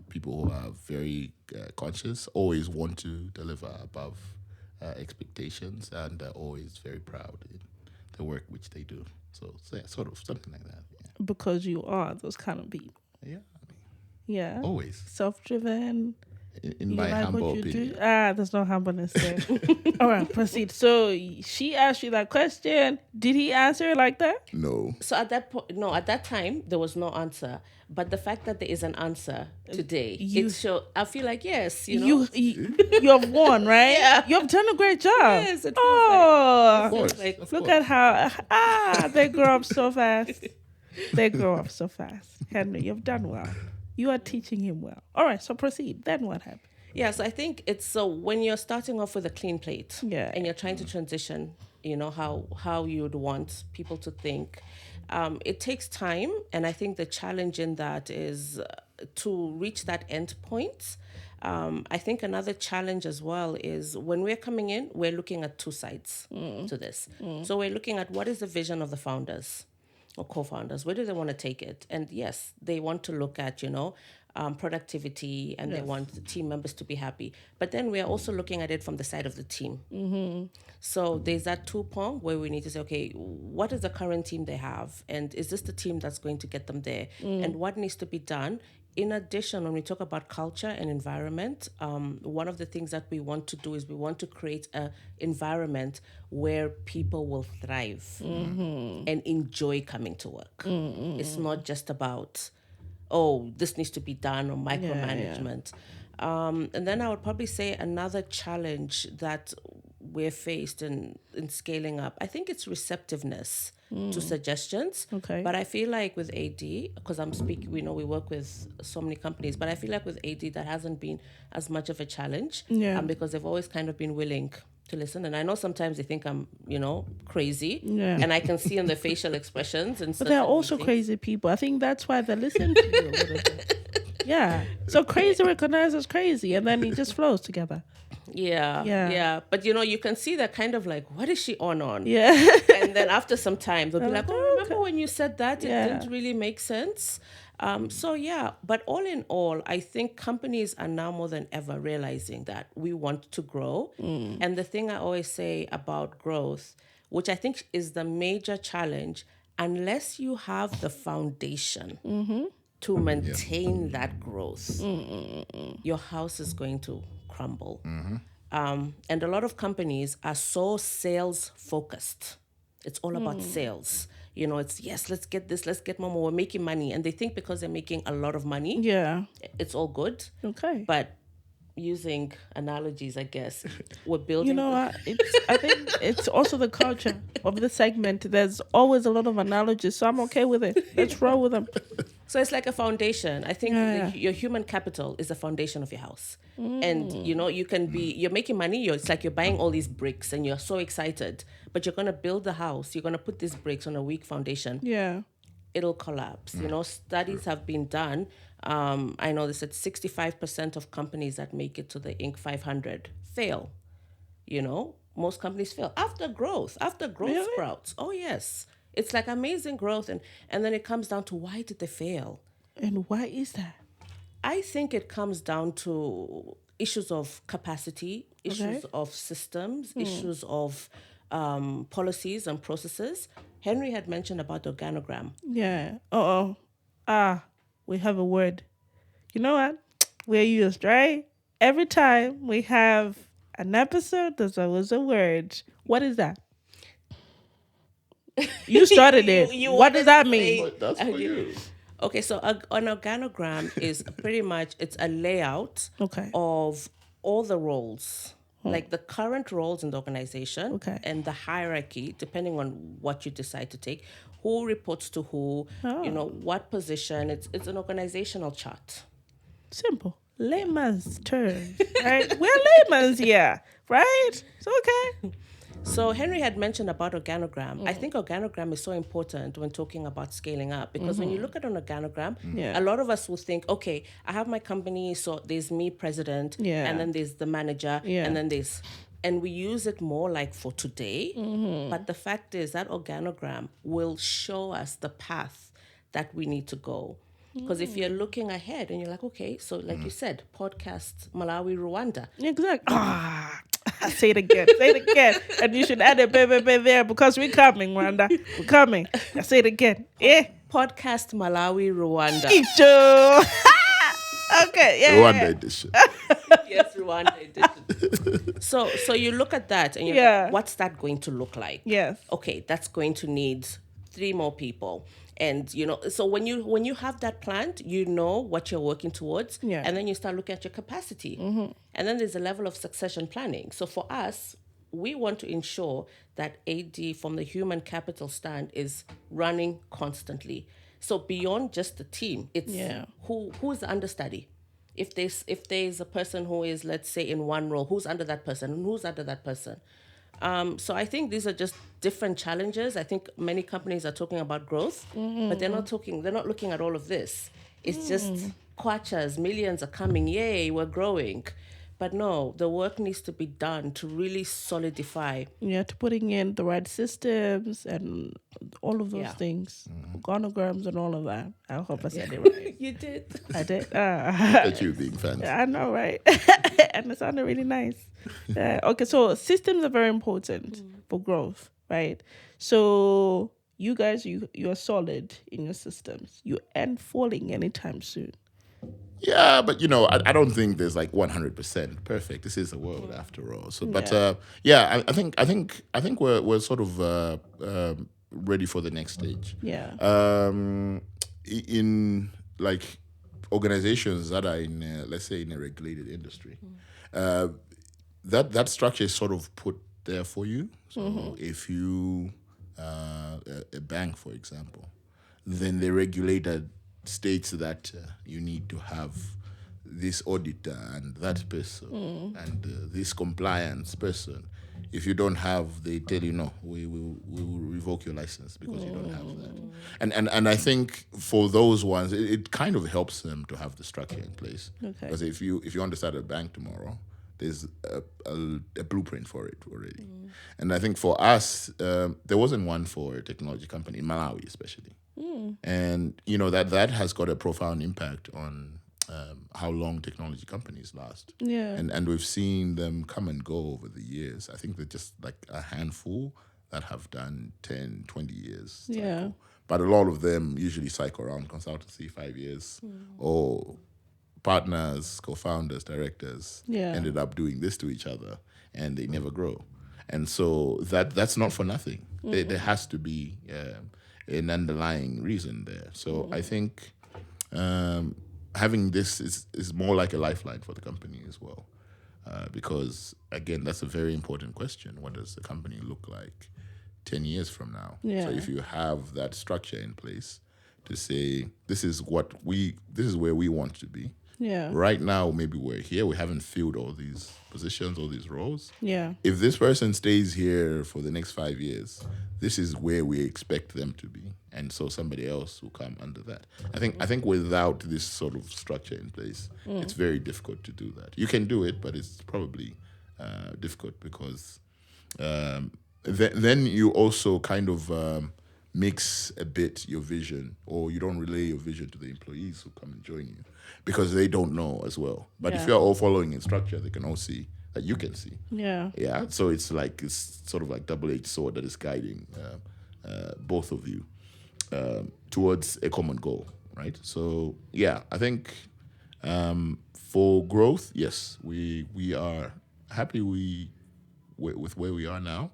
people who are very conscious, always want to deliver above expectations, and are always very proud in the work which they do. So yeah, sort of something like that. Yeah. Because you are those kind of people. Yeah. Yeah. Always. Self-driven. In You my like humble what you opinion. do? There's no humbleness there. All right, proceed. So she asked you that question. Did he answer it like that? No. So at that point, no, at that time there was no answer. But the fact that there is an answer today, I feel like yes, You have won, right? Yeah. You've done a great job. Yes, it feels Oh, Of course. like- of look course. at how they grow up so fast. They grow up so fast. Henry, you've done well. You are teaching him well. All right, so proceed. Then what happened? Yes, I think it's so when you're starting off with a clean plate, Yeah. and you're trying to transition, how you would want people to think. It takes time, and I think the challenge in that is to reach that end point. I think another challenge as well is when we're coming in, we're looking at two sides to this. So we're looking at what is the vision of the founders or co-founders. Where do they want to take it? And yes, they want to look at, productivity, and they want the team members to be happy. But then we are also looking at it from the side of the team. Mm-hmm. So there's that two-prong where we need to say, okay, what is the current team they have? And is this the team that's going to get them there? And what needs to be done? In addition, when we talk about culture and environment, one of the things that we want to do is we want to create an environment where people will thrive and enjoy coming to work. It's not just about, this needs to be done, or micromanagement. And then I would probably say another challenge that we're faced in scaling up, I think it's receptiveness to suggestions. Okay. But I feel like with AD, because I'm speaking, we work with so many companies, but I feel like with AD that hasn't been as much of a challenge. Yeah. Because they've always kind of been willing to listen. And I know sometimes they think I'm, crazy. Yeah. And I can see in the facial expressions and But they're also crazy people. I think that's why they listen to you a little bit. Yeah. So crazy recognizes crazy, and then it just flows together. Yeah. But you can see that kind of like, what is she on? Yeah. And then after some time, they'll be like, remember when you said that? It Yeah. didn't really make sense. But all in all, I think companies are now more than ever realizing that we want to grow. And the thing I always say about growth, which I think is the major challenge, unless you have the foundation to maintain that growth, your house is going to crumble. And a lot of companies are so sales focused. It's all about sales. It's yes, let's get this, let's get more. We're making money. And they think because they're making a lot of money, Yeah. it's all good. Okay. But using analogies, I guess, we're building. You know what? I think it's also the culture of the segment. There's always a lot of analogies, so I'm okay with it. Let's roll with them. So it's like a foundation. I think Yeah. your human capital is the foundation of your house. And, you're making money. It's like you're buying all these bricks and you're so excited, but you're going to build the house. You're going to put these bricks on a weak foundation. Yeah. It'll collapse. Studies have been done. I know they said 65% of companies that make it to the Inc. 500 fail. Most companies fail after growth Really? sprouts. Oh, yes. It's like amazing growth. And then it comes down to why did they fail? And why is that? I think it comes down to issues of capacity, issues of systems, issues of policies and processes. Henry had mentioned about the organogram. Yeah. We have a word. You know what? We're used, right? Every time we have an episode, there's always a word. What is that? You started it. You What does wanted that to mean? say- But that's for you. Okay, so an organogram is pretty much it's a layout Okay. of all the roles, like the current roles in the organization, Okay. and the hierarchy, depending on what you decide to take, who reports to who, what position. It's an organizational chart. Simple. Layman's terms, right? We're layman's here, right? It's okay. So Henry had mentioned about organogram. I think organogram is so important when talking about scaling up because when you look at an organogram, Yeah. a lot of us will think, okay, I have my company, so there's me, president, Yeah. and then there's the manager, Yeah. and then there's, and we use it more like for today. But the fact is that organogram will show us the path that we need to go. Because if you're looking ahead and you're like, okay, so like you said, podcast Malawi, Rwanda. Exactly. Say it again. Say it again. And you should add a baby there because we're coming, Wanda. We're coming. Say it again. Yeah. Podcast Malawi, Rwanda. Icho. Okay. Yeah. Rwanda edition. Yes, Rwanda edition. So you look at that and you're Yeah. like, what's that going to look like? Yes. Okay, that's going to need 3 more people. And so when you have that planned, you know what you're working towards, Yeah. and then you start looking at your capacity. And then there's a level of succession planning. So for us, we want to ensure that AD from the human capital stand is running constantly. So beyond just the team, it's Yeah. who's the understudy. If there's a person who is, let's say, in one role, who's under that person and who's under that person. So I think these are just different challenges. I think many companies are talking about growth, but they're not looking at all of this. It's just kwachas, millions are coming, yay, we're growing. But no, the work needs to be done to really solidify. Yeah, to putting in the right systems and all of those Yeah. things, organograms and all of that. I hope I said it right. You did. I did. That you being fancy. I know, right? And it sounded really nice. Okay, so systems are very important for growth, right? So you guys, you're solid in your systems. You ain't falling anytime soon. Yeah, but I don't think there's like 100% perfect. This is the world after all. So, but I think we're sort of ready for the next stage. Yeah. In like organizations that are in, let's say, in a regulated industry, that structure is sort of put there for you. So if you a bank, for example, then the regulator states that you need to have this auditor and that person and this compliance person. If you don't have, they tell you no, we will revoke your license because you don't have that. And I think for those ones, it kind of helps them to have the structure in place. Okay. Because if you want to start a bank tomorrow, there's a blueprint for it already. And I think for us, there wasn't one for a technology company in Malawi, especially. And that has got a profound impact on how long technology companies last. Yeah. And we've seen them come and go over the years. I think they're just like a handful that have done 10, 20 years. Yeah. Cycle. But a lot of them usually cycle around consultancy 5 years or partners, co-founders, directors ended up doing this to each other and they never grow. And so that's not for nothing. There has to be an underlying reason there. So I think having this is more like a lifeline for the company as well. Because, again, that's a very important question. What does the company look like 10 years from now? Yeah. So if you have that structure in place to say, this is where we want to be. Yeah. Right now, maybe we're here. We haven't filled all these positions, all these roles. Yeah. If this person stays here for the next 5 years, this is where we expect them to be. And so somebody else will come under that. I think without this sort of structure in place, it's very difficult to do that. You can do it, but it's probably difficult because then you also kind of mix a bit your vision, or you don't relay your vision to the employees who come and join you because they don't know as well. But if you're all following in structure, they can all see that you can see. Yeah. Yeah. So it's sort of like double-edged sword that is guiding both of you towards a common goal, right? So yeah, I think For growth, yes, we are happy with where we are now.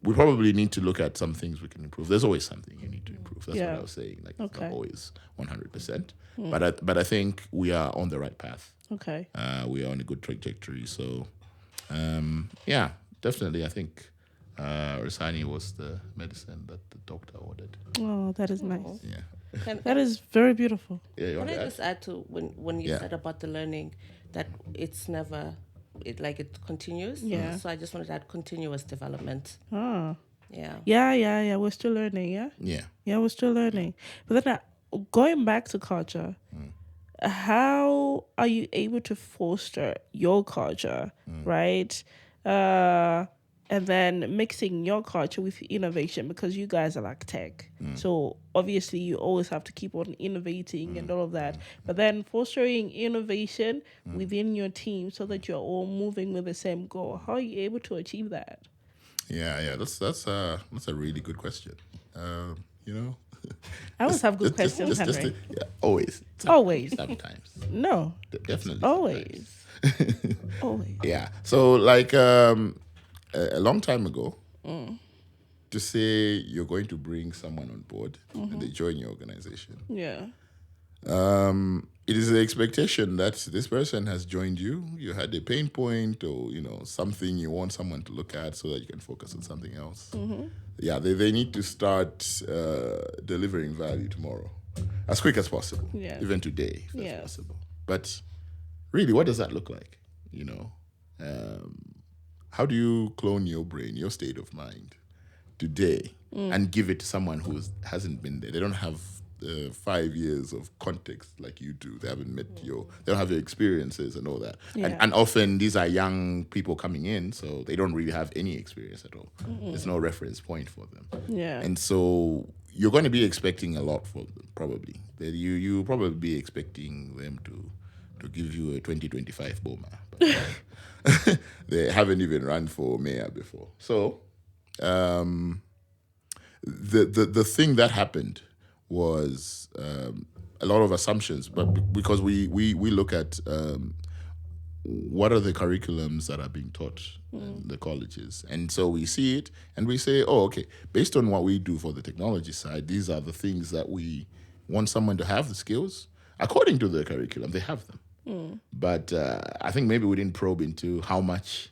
We probably need to look at some things we can improve. There's always something you need to improve. That's what I was saying. Like it's not always 100%. But I think we are on the right path. Okay. We are on a good trajectory. So yeah, definitely. I think Rani was the medicine that the doctor ordered. Oh, that is nice. Yeah. That is very beautiful. Yeah. You Can want I to add? just add to when you said about the learning that it's never it continues. Yeah. So I just wanted to add continuous development. Oh. Yeah. Yeah. We're still learning, yeah? Yeah. Yeah, we're still learning. But then going back to culture, how are you able to foster your culture, right? And then mixing your culture with innovation, because you guys are like tech. So obviously you always have to keep on innovating and all of that. But then fostering innovation within your team so that you're all moving with the same goal. How are you able to achieve that? Yeah. That's a really good question. You know, I always have good questions, Henry. always. Always. Sometimes. No. Definitely. Always. Always. Yeah. So like a long time ago, to say you're going to bring someone on board and they join your organization, Yeah. it is the expectation that this person has joined you. You had a pain point or, something you want someone to look at so that you can focus on something else. Yeah, they need to start delivering value tomorrow as quick as possible, even today, if that's possible. But really, what does that look like? How do you clone your brain, your state of mind today and give it to someone who hasn't been there? They don't have 5 years of context like you do. They haven't met they don't have your experiences and all that. And often these are young people coming in, so they don't really have any experience at all. There's no reference point for them. Yeah. And so you're going to be expecting a lot from them, probably. You probably be expecting them to give you a 2025 Mbumba. But they haven't even run for mayor before. So the thing that happened was a lot of assumptions, but because we look at what are the curriculums that are being taught in the colleges, and so we see it and we say, oh, okay, based on what we do for the technology side, these are the things that we want someone to have the skills according to the curriculum. They have them. But I think maybe we didn't probe into how much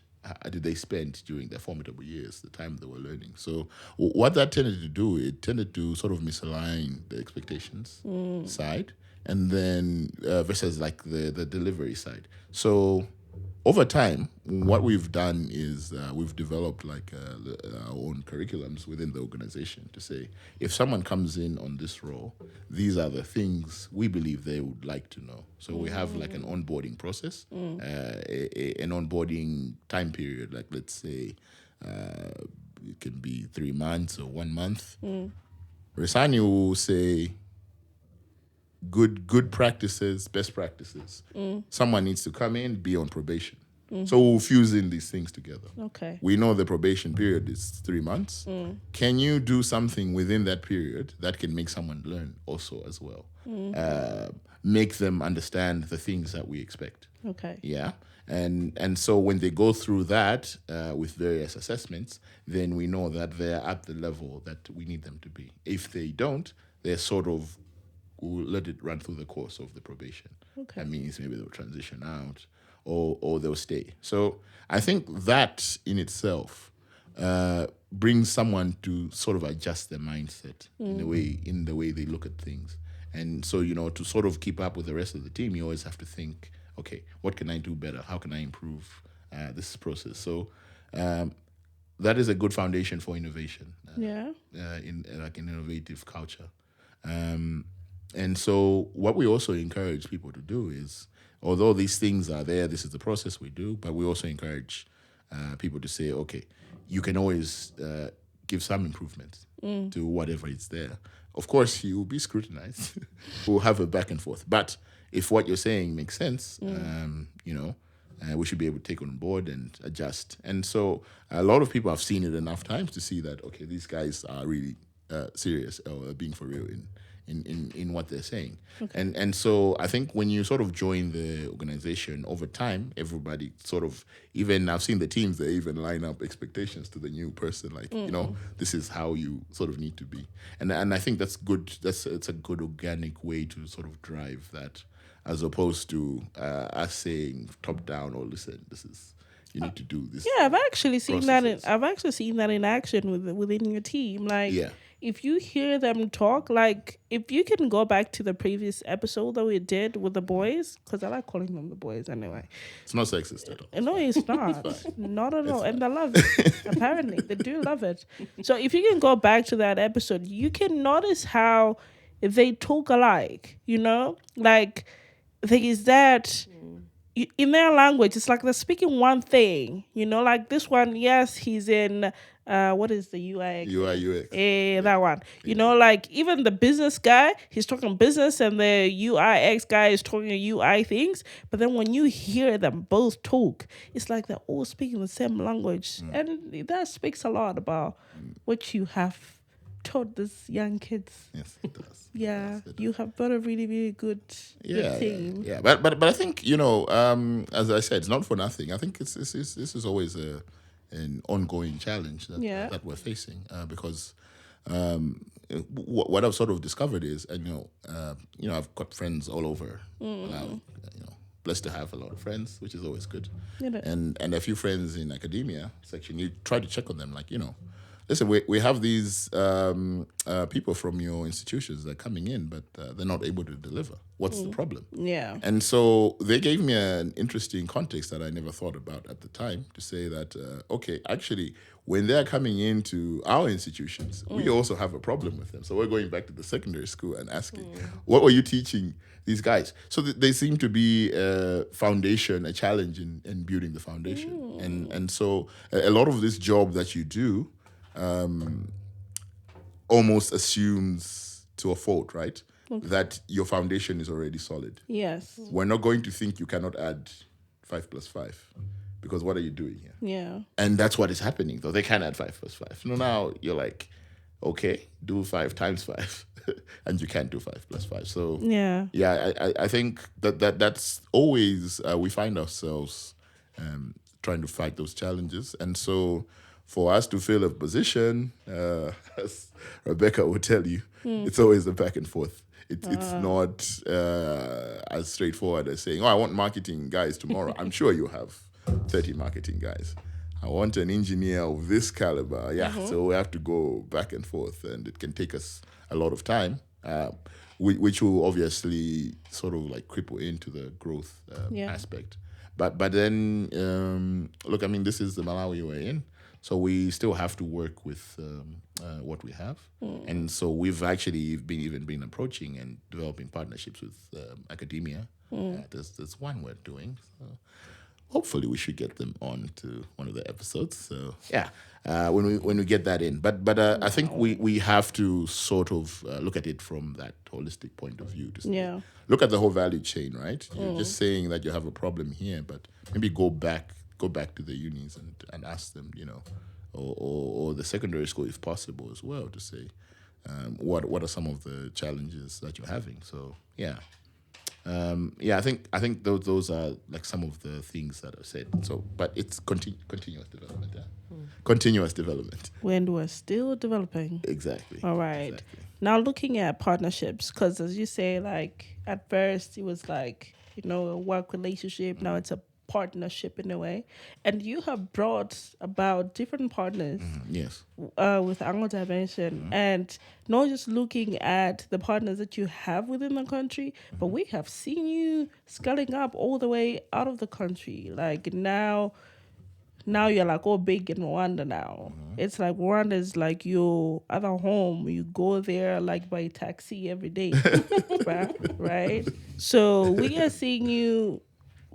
did they spend during their formidable years, the time they were learning. So what that tended to do, it tended to sort of misalign the expectations side, and then versus like the delivery side. So over time, what we've done is we've developed like our own curriculums within the organization to say, if someone comes in on this role, these are the things we believe they would like to know. So we have like an onboarding process, an onboarding time period, like let's say it can be 3 months or 1 month. Rani will say, good practices, best practices. Someone needs to come in, be on probation. So we'll fuse in these things together. Okay. We know the probation period is 3 months. Can you do something within that period that can make someone learn also as well? Make them understand the things that we expect. Okay. Yeah. And so when they go through that with various assessments, then we know that they're at the level that we need them to be. If they don't, they're sort of, we'll let it run through the course of the probation. Okay. That means maybe they'll transition out or they'll stay. So I think that in itself brings someone to sort of adjust their mindset in the way they look at things. And so, to sort of keep up with the rest of the team, you always have to think, okay, what can I do better? How can I improve this process? So that is a good foundation for innovation. In like an innovative culture. And so what we also encourage people to do is, although these things are there, this is the process we do, but we also encourage people to say, okay, you can always give some improvements to whatever is there. Of course, you will be scrutinized. We'll have a back and forth. But if what you're saying makes sense, we should be able to take on board and adjust. And so a lot of people have seen it enough times to see that, okay, these guys are really serious or being for real in what they're saying. And so I think when you sort of join the organization over time, everybody sort of, even I've seen the teams, they even line up expectations to the new person, like, this is how you sort of need to be. And I think that's good. It's a good organic way to sort of drive that, as opposed to us saying top down, or listen, this is, you need to do this. Yeah, I've actually seen that. processes. I've actually seen that in action within your team. Like, Yeah. if you hear them talk, like, if you can go back to the previous episode that we did with the boys, because I like calling them the boys anyway. It's not sexist at all. No, it's not. Not at all. And they love it. Apparently, they do love it. So if you can go back to that episode, you can notice how they talk alike, Like, there is that in their language, it's like they're speaking one thing, like this one, yes, he's in, what is the UX? UI, UX. That one. Like, even the business guy, he's talking business, and the UIX guy is talking UI things. But then when you hear them both talk, it's like they're all speaking the same language. And that speaks a lot about what you have taught these young kids. Yes, it does. Yeah, Yes, it does. you have got a really, really good team. Yeah. But I think, as I said, it's not for nothing. I think this is always an ongoing challenge that we're facing, because what I've sort of discovered is, I've got friends all over Malawi. Blessed to have a lot of friends, which is always good. And a few friends in academia section. You try to check on them, like, listen, we have these people from your institutions that are coming in, but they're not able to deliver. What's the problem? Yeah. And so they gave me an interesting context that I never thought about at the time, to say that, okay, actually, when they're coming into our institutions, we also have a problem with them. So we're going back to the secondary school and asking, what were you teaching these guys? So they seem to be a challenge in building the foundation. And so a lot of this job that you do, almost assumes, to a fault, right, that your foundation is already solid. Yes. We're not going to think you cannot add 5 plus 5, because what are you doing here? Yeah. And that's what is happening, though. They can add 5 plus 5. No, now you're like, okay, do 5 times 5, and you can't do 5 plus 5. So Yeah. I think that's always, we find ourselves trying to fight those challenges. And so for us to fill a position, as Rebecca will tell you, it's always a back and forth. It's not as straightforward as saying, I want marketing guys tomorrow. I'm sure you have 30 marketing guys. I want an engineer of this caliber. Yeah, so we have to go back and forth, and it can take us a lot of time, which will obviously sort of like cripple into the growth aspect. But then, look, I mean, this is the Malawi we're in. So we still have to work with what we have. And so we've actually been approaching and developing partnerships with academia. There's one we're doing. So hopefully we should get them on to one of the episodes. So yeah, when we get that in. But I think we have to sort of look at it from that holistic point of view. To say, look at the whole value chain, right? You're just saying that you have a problem here, but maybe go back to the unis and ask them, or the secondary school if possible as well, to say what are some of the challenges that you're having. So I think those are like some of the things that I've said. So, but it's continuous development. Continuous development. When we're still developing. Exactly. All right. Exactly. Now looking at partnerships, because as you say, like at first it was like, a work relationship. Now it's a partnership in a way. And you have brought about different partners. Yes. With Angle Dimension, and not just looking at the partners that you have within the country, but we have seen you scaling up all the way out of the country. Like now you're like all big in Rwanda now. It's like Rwanda is like your other home. You go there like by taxi every day, right? So we are seeing you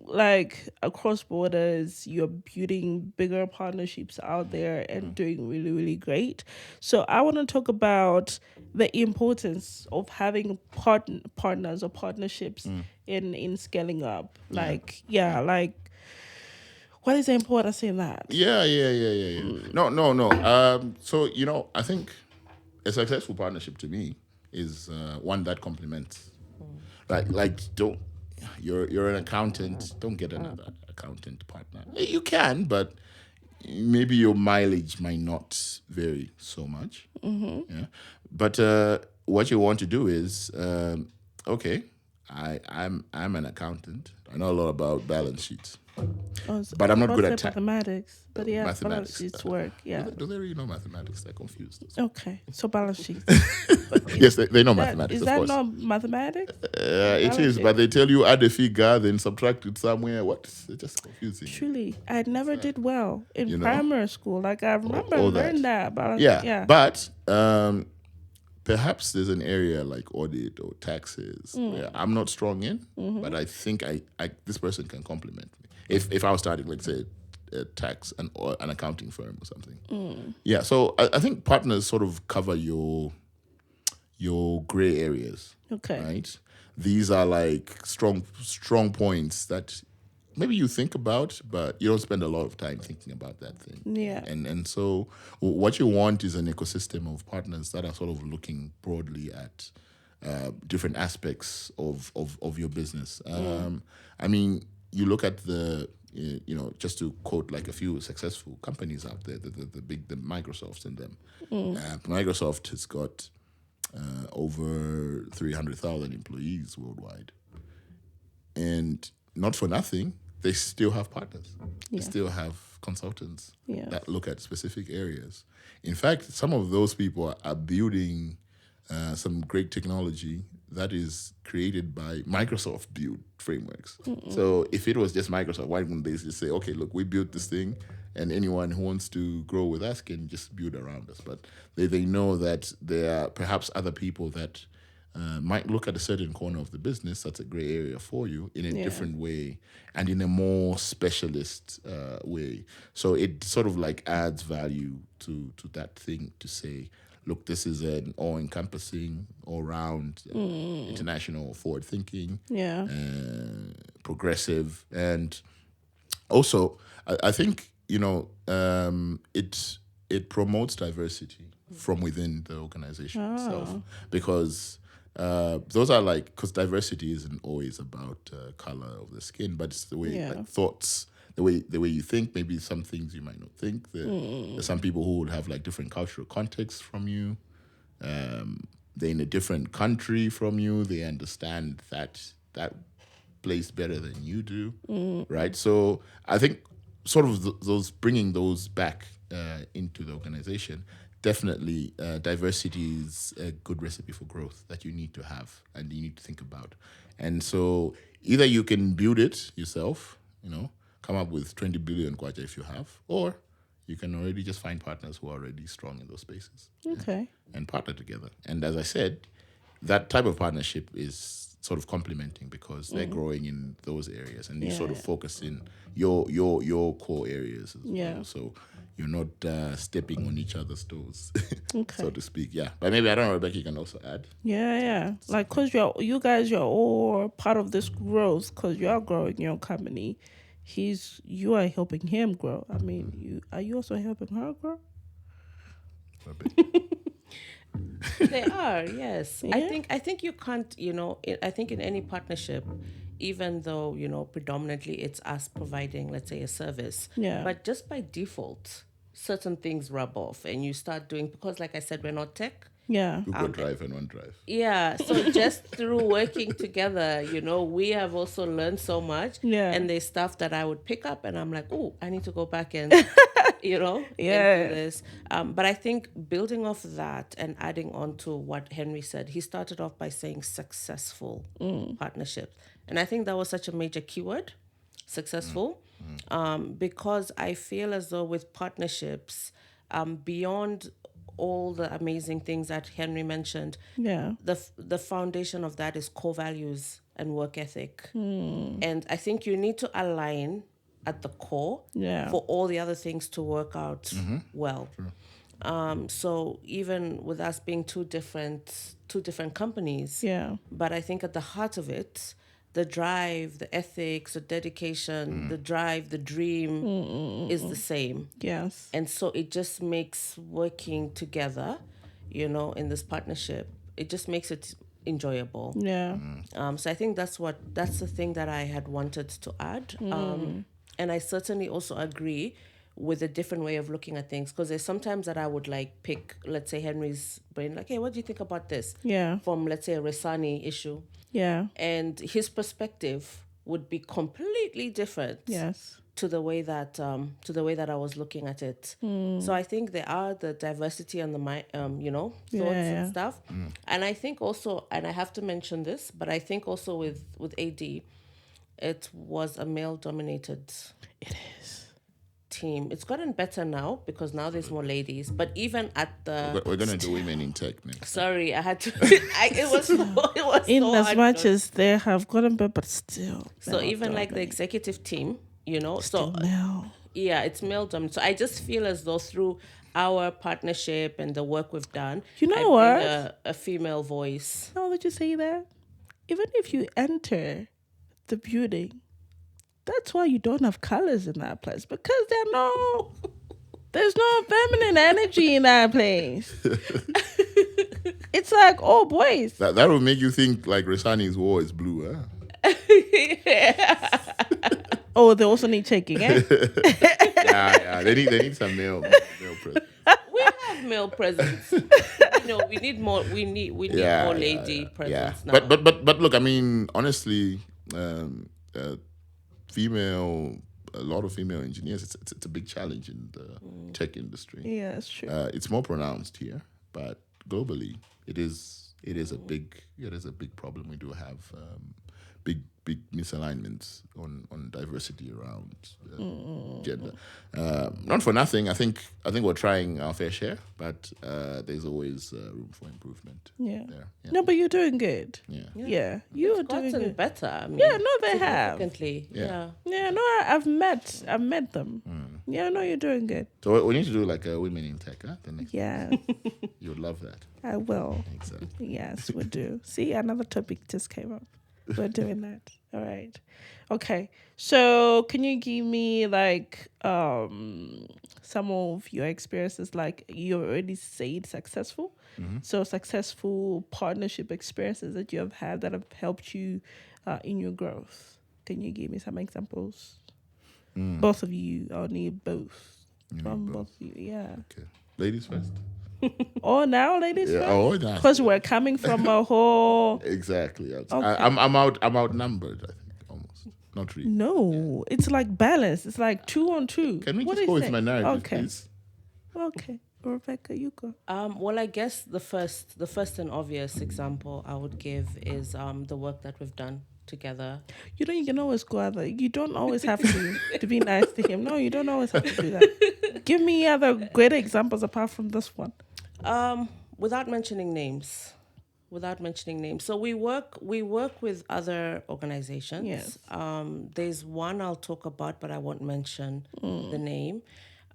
like across borders. You're building bigger partnerships out there and doing really, really great. So I want to talk about the importance of having partners or partnerships in scaling up. Like what is the importance in that? Yeah. No. So, I think a successful partnership to me is one that complements. Like don't you're an accountant. Don't get another accountant partner. You can, but maybe your mileage might not vary so much. Yeah, but what you want to do is okay. I'm an accountant. I know a lot about balance sheets, but I'm not good at mathematics. But yeah, balance mathematics. sheets work. Yeah. Do they really know mathematics? They're confused. Okay, so balance sheets. Yes, they know mathematics. Is of that course. not mathematics? It is, but they tell you add a figure, then subtract it somewhere. What? It's just confusing. Truly, I never did well in You know? primary school. Like I remember all learning that balance. Yeah. But perhaps there's an area like audit or taxes where I'm not strong in, but I think I this person can complement me. If I was starting, like say, a tax or an accounting firm or something. Yeah. So I think partners sort of cover your gray areas. Okay. Right. These are like strong points that maybe you think about, but you don't spend a lot of time thinking about that thing. Yeah. And so what you want is an ecosystem of partners that are sort of looking broadly at different aspects of your business. I mean, you look at the, just to quote like a few successful companies out there, the Microsofts and them. Microsoft has got over 300,000 employees worldwide. And not for nothing, they still have partners. They still have consultants that look at specific areas. In fact, some of those people are building some great technology that is created by Microsoft built frameworks. So if it was just Microsoft, why wouldn't they just say, okay, look, we built this thing and anyone who wants to grow with us can just build around us. But they know that there are perhaps other people that might look at a certain corner of the business that's a gray area for you in a different way and in a more specialist way. So it sort of like adds value to that thing to say, look, this is an all-encompassing, all-round, international, forward-thinking, progressive. And also, I think, it promotes diversity from within the organization itself. Because those are because diversity isn't always about color of the skin, but it's the way like thoughts, the way you think. Maybe some things you might not think. There's some people who would have like different cultural contexts from you. They're in a different country from you. They understand that place better than you do, right? So I think sort of those bringing those back into the organization. Definitely, diversity is a good recipe for growth that you need to have and you need to think about. And so either you can build it yourself, come up with 20 billion kwacha if you have, or you can already just find partners who are already strong in those spaces. Okay. And partner together. And as I said, that type of partnership is sort of complementing because they're growing in those areas and you sort of focus in your core areas as well. So you're not stepping on each other's toes, so to speak. Yeah. But maybe, I don't know, Rebecca, you can also add. Yeah. Like, because you guys are all part of this growth because you are growing your company. You are helping him grow. I mean, are you also helping her grow? They are, yes. Yeah. I think you can't, I think in any partnership, even though, predominantly it's us providing, let's say, a service. Yeah. But just by default, certain things rub off and you start doing, because like I said, we're not tech. Yeah. Google Drive and OneDrive. Yeah. So just through working together, we have also learned so much. Yeah. And there's stuff that I would pick up and I'm like, oh, I need to go back and, and do this. But I think building off that and adding on to what Henry said, he started off by saying successful partnerships. And I think that was such a major keyword, successful, because I feel as though with partnerships, beyond all the amazing things that Henry mentioned, the foundation of that is core values and work ethic. And I think you need to align at the core for all the other things to work out well. Sure. So even with us being two different companies, but I think at the heart of it, the drive, the ethics, the dedication, the drive, the dream is the same. Yes. And so it just makes working together, in this partnership it just makes it enjoyable. Yeah. So I think that's the thing that I had wanted to add. And I certainly also agree with a different way of looking at things, because there's sometimes that I would like pick, let's say, Henry's brain, like, hey, what do you think about this? Yeah. From, let's say, a Resani issue. Yeah. And his perspective would be completely different. Yes. To the way that I was looking at it. So I think there are the diversity and the thoughts and stuff. And I think also, and I have to mention this, but I think also with AD, it was a male dominated team. It's gotten better now because now there's more ladies. But even at the We're gonna do women in tech next. sorry, I had to. It was In so as hard much to- as they have gotten better, but still. so even like the executive team, still male. Yeah, it's male dominant. So I just feel as though through our partnership and the work we've done, You know I what? bring a female voice. Now that you say that, even if you enter the building, that's why you don't have colors in that place, because there's no feminine energy in that place. It's like all boys. That will make you think like Resani's war is blue, huh? Oh, they also need checking, eh? Yeah. They need some male presence. We have male presence. We need more. We need more lady presence now. But look, I mean, honestly, a lot of female engineers, it's a big challenge in the tech industry. Yeah, that's true. It's more pronounced here, but globally, it is a big problem. We do have big misalignments on diversity around gender. Not for nothing. I think we're trying our fair share, but there's always room for improvement. Yeah. There. Yeah. No, but you're doing good. Yeah. Yeah, you are doing Gotten good. better. I mean, Yeah, no, they have. significantly. Yeah. Yeah, no, I've met them. Yeah, no, you're doing good. So we need to do like a women in tech, huh? The next Yeah, you would love that. I will. Exactly. Yes, we do. See, another topic just came up. We're doing that. All right. Okay. So can you give me like some of your experiences? Like you already said successful. So successful partnership experiences that you have had that have helped you in your growth. Can you give me some examples? Both of you. I'll need both. From both of you. Yeah. Okay. Ladies first. Oh, now ladies Yeah. first? Oh, nice. Because we're coming from a whole... Exactly. Okay. I'm outnumbered, I think, almost. Not really. No, it's like balance. It's like 2 on 2. Can we What just do go you with think? my narrative, Okay. please? Okay. Rebecca, you go. Well, I guess the first and obvious example I would give is the work that we've done together. You know, you can always go other. You don't always have to be nice to him. No, you don't always have to do that. Give me other great examples apart from this one. Without mentioning names. So we work with other organizations. Yes. There's one I'll talk about, but I won't mention the name.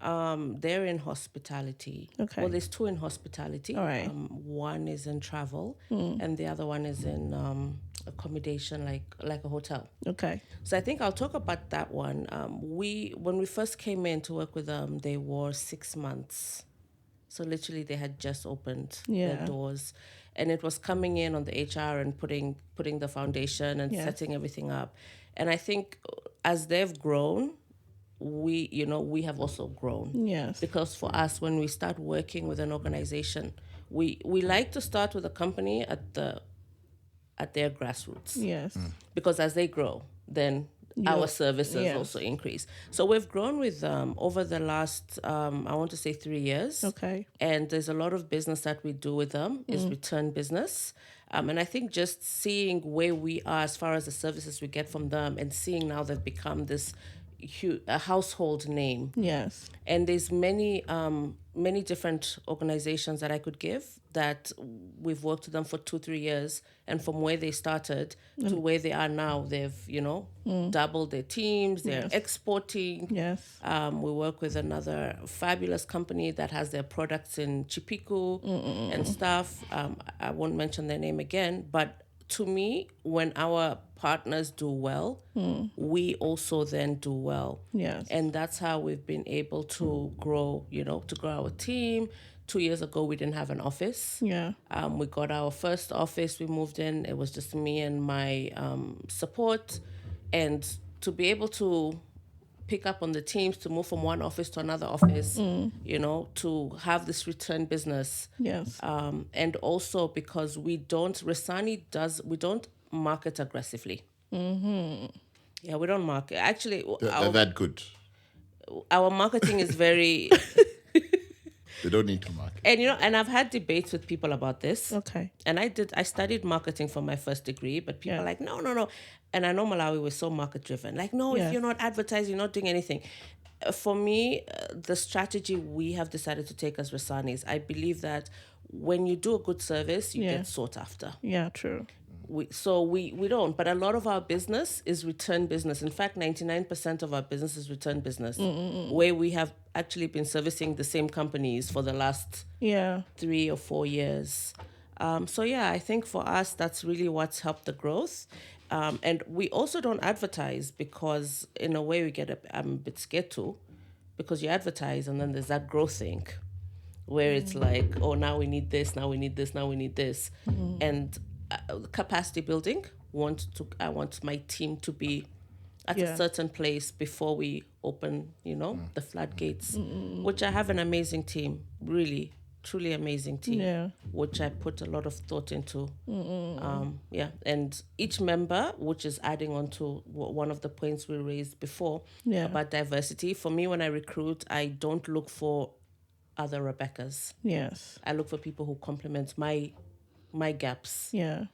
They're in hospitality. Okay. Well, there's 2 in hospitality. All right. One is in travel, and the other one is in accommodation, like a hotel. Okay. So I think I'll talk about that one. When we first came in to work with them, they were 6 months. So literally they had just opened their doors, and it was coming in on the HR and putting the foundation and setting everything up. And I think as they've grown, we have also grown. Yes. Because for us, when we start working with an organization, we like to start with a company at their grassroots. Yes. Because as they grow, then our services also increase. So we've grown with them over the last, I want to say 3 years. Okay. And there's a lot of business that we do with them is return business. And I think just seeing where we are as far as the services we get from them, and seeing now they've become this a household name. Yes. And there's many different organizations that I could give that we've worked with them for 2-3 years, and from where they started to where they are now, they've doubled their teams. They're exporting. Yes. We work with another fabulous company that has their products in Chipiku and stuff. I won't mention their name again, but to me, when our partners do well, we also then do well. Yes. And that's how we've been able to grow, to grow our team, 2 years ago, we didn't have an office. Yeah. We got our first office. We moved in. It was just me and my support. And to be able to pick up on the teams, to move from one office to another office, you know, to have this return business. Yes. And also because we don't market aggressively. Yeah, we don't market. Actually, That good. our marketing is very... They don't need to market. And, you know, and I've had debates with people about this. Okay. And I studied marketing for my first degree, but people are like, no. And I know Malawi was so market driven. Like, no, if you're not advertising, you're not doing anything. For me, the strategy we have decided to take as Resanis, I believe that when you do a good service, you get sought after. Yeah, true. We don't, but a lot of our business is return business. In fact, 99% of our business is return business, where we have actually been servicing the same companies for the last 3 or 4 years. So yeah, I think for us, that's really what's helped the growth. And we also don't advertise because in a way we get I'm a bit scared to, because you advertise and then there's that growth thing where it's like, oh, now we need this, now we need this, now we need this. And capacity building, I want my team to be at a certain place before we open, you know, the floodgates, which I have an amazing team, really, truly amazing team, which I put a lot of thought into. And each member, which is adding on to one of the points we raised before about diversity. For me, when I recruit, I don't look for other Rebeccas. Yes. I look for people who complement my gaps. Yeah.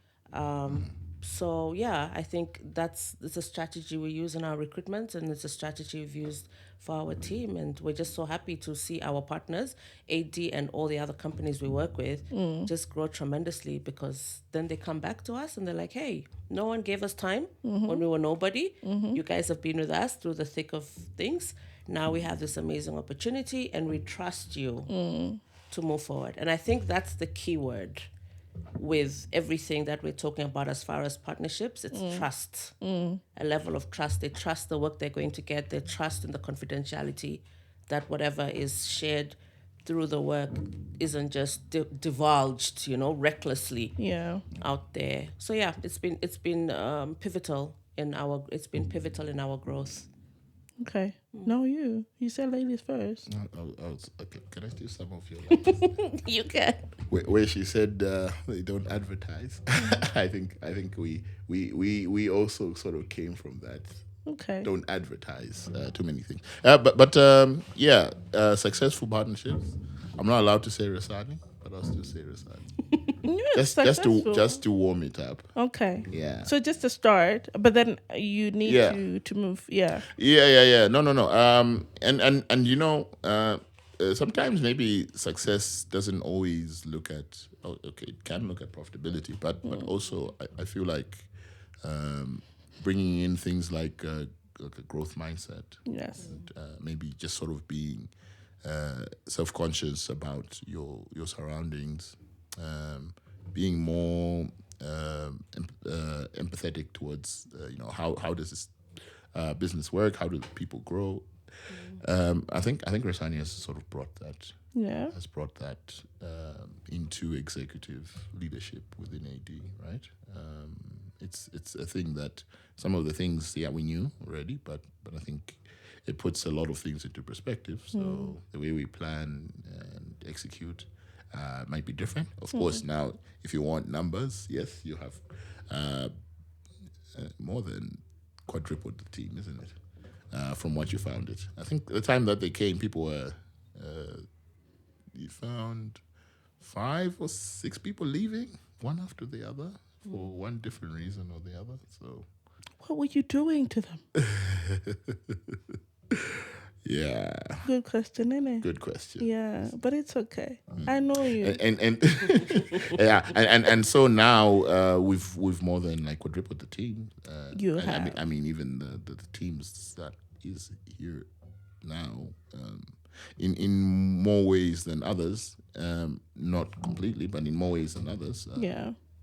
So yeah, I think it's a strategy we use in our recruitment, and it's a strategy we've used for our team, and we're just so happy to see our partners, AD and all the other companies we work with, just grow tremendously, because then they come back to us and they're like, hey, no one gave us time when we were nobody. You guys have been with us through the thick of things. Now we have this amazing opportunity and we trust you to move forward. And I think that's the key word with everything that we're talking about as far as partnerships. It's trust, a level of trust. They trust the work they're going to get. They trust in the confidentiality that whatever is shared through the work isn't just divulged, you know, recklessly out there. So yeah, it's been pivotal in our growth. Okay. No, you said ladies first. Okay. Can I steal some of your lines? You can. Where she said they don't advertise. I think we also sort of came from that. Okay. Don't advertise too many things. Successful partnerships. I'm not allowed to say Resani, but I'll still say Resani. just to warm it up. Okay. Yeah. So just to start, but then you need to move. Yeah. Yeah. No. And you know, sometimes maybe success doesn't always look at. Oh, okay, it can look at profitability, but also I feel like bringing in things like a growth mindset. Yes. And, maybe just sort of being self-conscious about your surroundings. Being more empathetic towards how does this business work? How do people grow? I think Rasani has sort of brought that. Yeah. Has brought that into executive leadership within AD, right? It's a thing that some of the things we knew already, but I think it puts a lot of things into perspective. So the way we plan and execute might be different. Of course, now, if you want numbers, yes, you have more than quadrupled the team, isn't it? From what you found it. I think the time that they came, people were, you found 5 or 6 people leaving, one after the other, for one different reason or the other. So, what were you doing to them? Yeah. Good question, innit? Good question. Yeah, but it's okay. I know you. And and so now we've more than like quadrupled the team. You and have. I mean even the teams that is here now, in more ways than others. Not completely, but in more ways than others.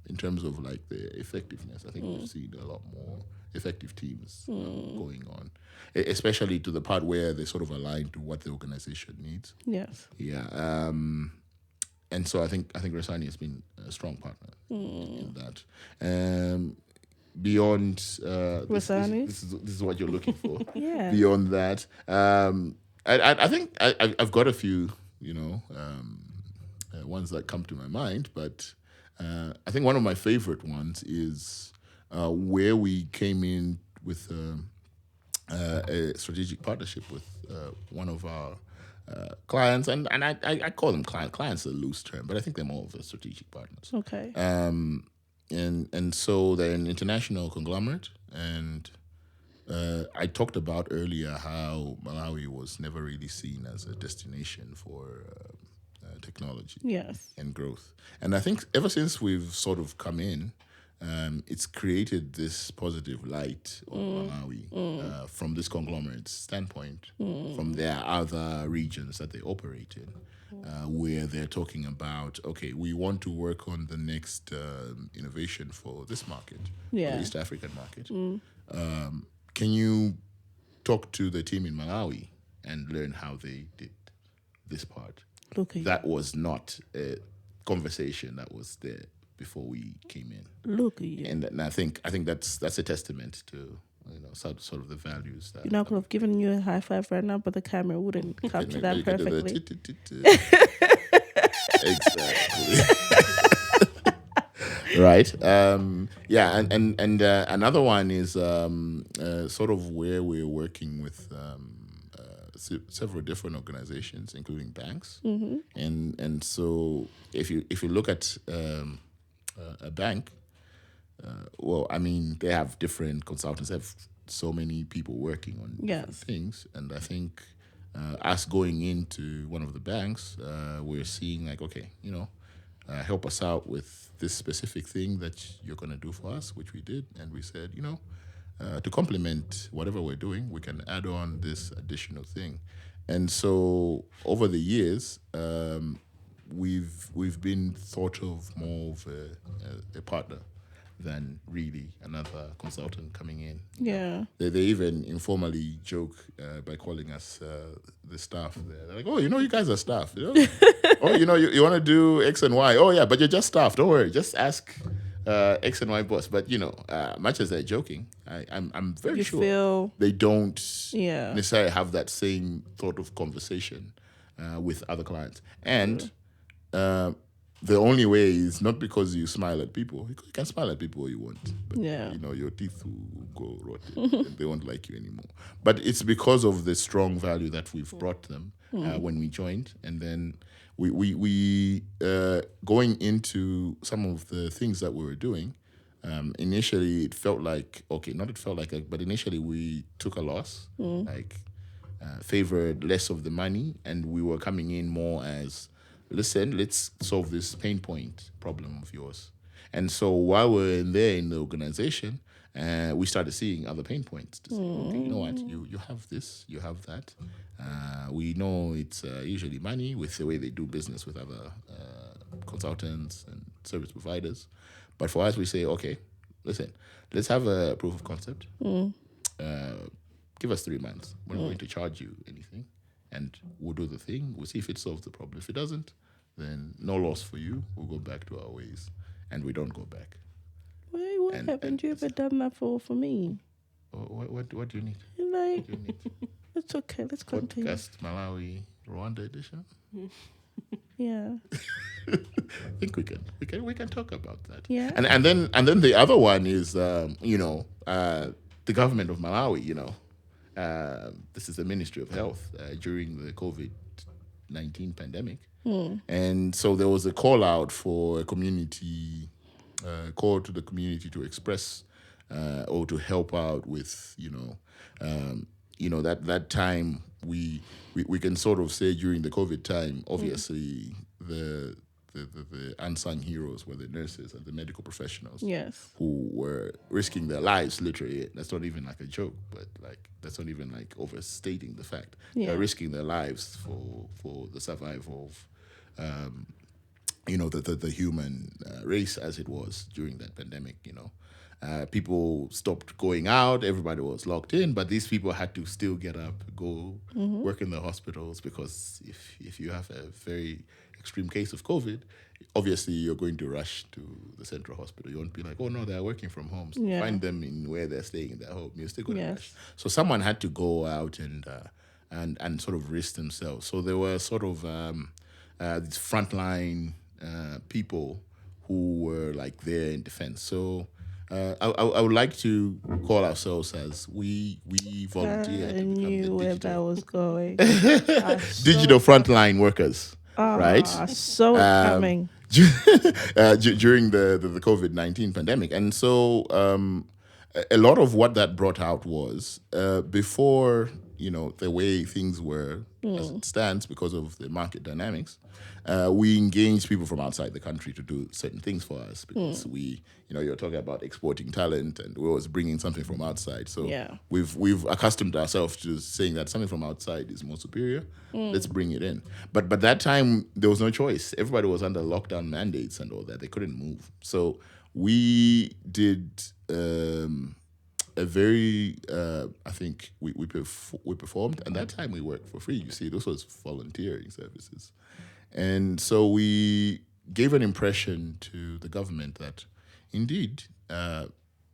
In terms of like the effectiveness, I think we've seen a lot more effective teams going on, especially to the part where they sort of align to what the organization needs. Yes. Yeah. and so I think Resani has been a strong partner in that. Beyond Resani? this is what you're looking for. Yeah. Beyond that, I think I've got a few, ones that come to my mind, but I think one of my favorite ones is where we came in with a strategic partnership with one of our clients, and I call them clients. Clients are a loose term, but I think they're more of a strategic partners. Okay. And so they're an international conglomerate, and I talked about earlier how Malawi was never really seen as a destination for technology Yes. and growth. And I think ever since we've sort of come in, it's created this positive light on Malawi from this conglomerate standpoint, from their other regions that they operate in, where they're talking about, okay, we want to work on the next innovation for this market, Yeah. the East African market. Can you talk to the team in Malawi and learn how they did this part? Look at you. That was not a conversation that was there before we came in. Look at you. And I think that's a testament to sort of the values that. You know, I could have given you a high five right now, but the camera wouldn't capture that You could do the perfectly. Exactly. Right. Yeah. And another one is sort of where we're working with several different organizations, including banks. And so if you look at a bank, well, I mean, they have different consultants. They have so many people working on different things. And I think us going into one of the banks, we're seeing like, okay, help us out with this specific thing that you're going to do for us, which we did. And we said, to complement whatever we're doing, we can add on this additional thing. And so over the years, we've been thought of more of a partner than really another consultant coming in. Yeah. They even informally joke by calling us the staff. They're like, oh, you guys are staff. Oh, you want to do X and Y. Oh, yeah, but you're just staff. Don't worry. Just ask X and Y boss. But, much as they're joking, I'm very sure feel they don't necessarily have that same sort of conversation with other clients. And the only way is not because you smile at people. You can smile at people all you want, but your teeth will go rotten and they won't like you anymore. But it's because of the strong value that we've brought them when we joined, and then we going into some of the things that we were doing. Initially, it felt like but initially we took a loss, favored less of the money, and we were coming in more as, listen, let's solve this pain point problem of yours. And so while we're there in the organization, we started seeing other pain points to say, okay, you know what, you have this, you have that. We know it's usually money with the way they do business with other consultants and service providers. But for us, we say, okay, listen, let's have a proof of concept. Give us 3 months. We're not going to charge you anything. And we'll do the thing. We'll see if it solves the problem. If it doesn't, then no loss for you. We'll go back to our ways. And we don't go back. Wait, what happened? You ever done that for me? What do you need? Like, What do you need? it's okay. Let's continue. Podcastmalawi Rwanda edition? Yeah. I think we can talk about that. Yeah. And then the other one is the government of Malawi, this is the Ministry of Health during the COVID-19 pandemic. And so there was a call out for a community, call to the community to express or to help out with, that time we can sort of say during the COVID time, obviously the unsung heroes were the nurses and the medical professionals who were risking their lives, literally. That's not even like a joke, but that's not even like overstating the fact. They're risking their lives for the survival of the human race as it was during that pandemic, People stopped going out. Everybody was locked in, but these people had to still get up, go work in the hospitals, because if you have a very extreme case of COVID, obviously you're going to rush to the central hospital. You won't be like, oh no, they're working from home. So find them in where they're staying in their home. You're still going to rush. So someone had to go out and sort of risk themselves. So there were sort of these frontline people who were like there in defense. So I would like to call ourselves as we volunteer to I become knew the where that digital, was going. digital frontline workers, right? I saw it coming. During the COVID-19 pandemic. And so a lot of what that brought out was before, the way things were as it stands because of the market dynamics, we engaged people from outside the country to do certain things for us because you're talking about exporting talent and we're always bringing something from outside. So we've accustomed ourselves to saying that something from outside is more superior. Let's bring it in. But that time, there was no choice. Everybody was under lockdown mandates and all that. They couldn't move. So we did a very, I think we performed. And that time we worked for free. You see, this was volunteering services. And so we gave an impression to the government that indeed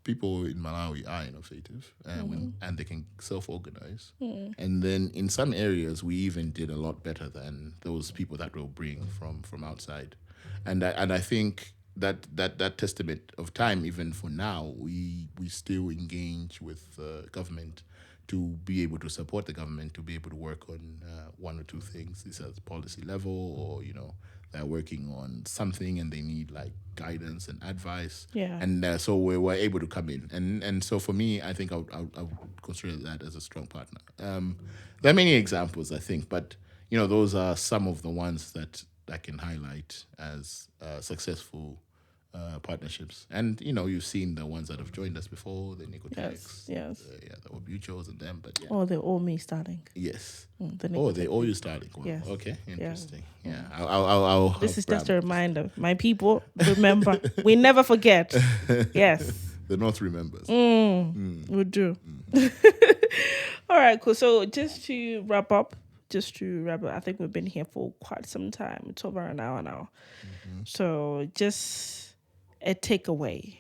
people in Malawi are innovative and they can self-organize. And then in some areas, we even did a lot better than those people that we'll bring from outside. And I think that testament of time, even for now, we still engage with government to be able to support the government, to be able to work on one or two things. This is at the policy level, or they're working on something and they need like guidance and advice. And so we were able to come in. And so for me, I think I would consider that as a strong partner. There are many examples, I think, but those are some of the ones that I can highlight as successful partnerships. And you've seen the ones that have joined us before, the Nicotechs, the Obuchos and them. But they're all me starting. Yes. The they're all you starting. Wow. Yes. Okay, interesting. I'll this is just a reminder, my people. Remember, we never forget. Yes. The North remembers. We do. All right, cool. So just to wrap up, I think we've been here for quite some time. It's over an hour now. So just a takeaway.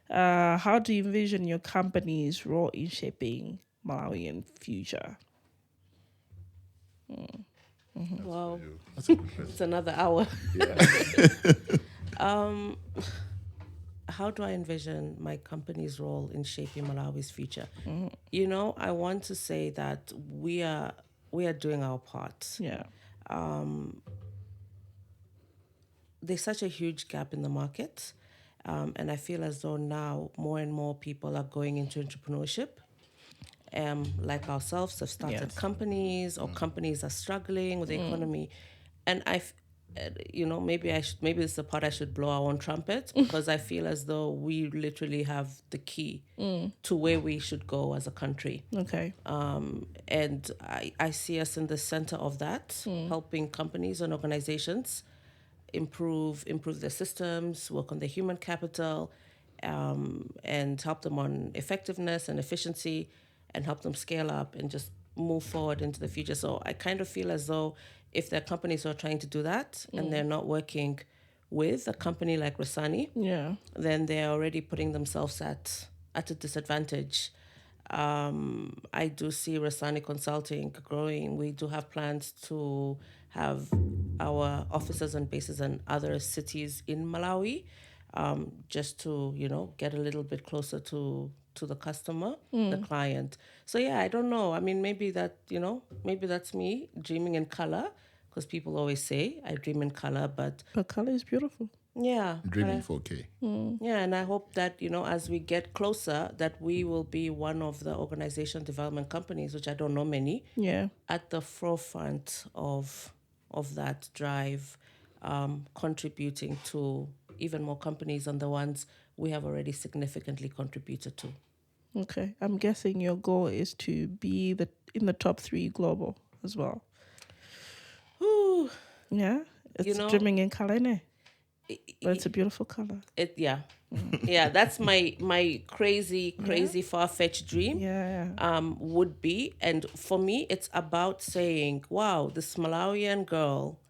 How do you envision your company's role in shaping Malawian future? Wow, That's a good question. it's another hour. Yeah. How do I envision my company's role in shaping Malawi's future? I want to say that we are doing our part. Yeah. There's such a huge gap in the market. And I feel as though now more and more people are going into entrepreneurship. Like ourselves have started companies, or companies are struggling with the economy. And maybe this is the part I should blow our own trumpet, because I feel as though we literally have the key to where we should go as a country. Okay. And I see us in the center of that, helping companies and organizations improve their systems, work on their human capital, and help them on effectiveness and efficiency, and help them scale up and just move forward into the future. So I kind of feel as though if there are companies who are trying to do that and they're not working with a company like Rasani, then they're already putting themselves at a disadvantage. I do see Rasani Consulting growing. We do have plans to have our offices and bases in other cities in Malawi, just to, get a little bit closer to the customer, the client. So I don't know. I mean, maybe that's me dreaming in color, because people always say I dream in color, but color is beautiful. Yeah. Dreaming 4K. Yeah, and I hope that, as we get closer, that we will be one of the organization development companies, which I don't know many, at the forefront of that drive, contributing to even more companies than the ones we have already significantly contributed to. Okay. I'm guessing your goal is to be in the top 3 global as well. Yeah. It's dreaming in color, innit? But it's a beautiful color. Yeah, that's my crazy far-fetched dream. Yeah. Would be, and for me, it's about saying, wow, this Malawian girl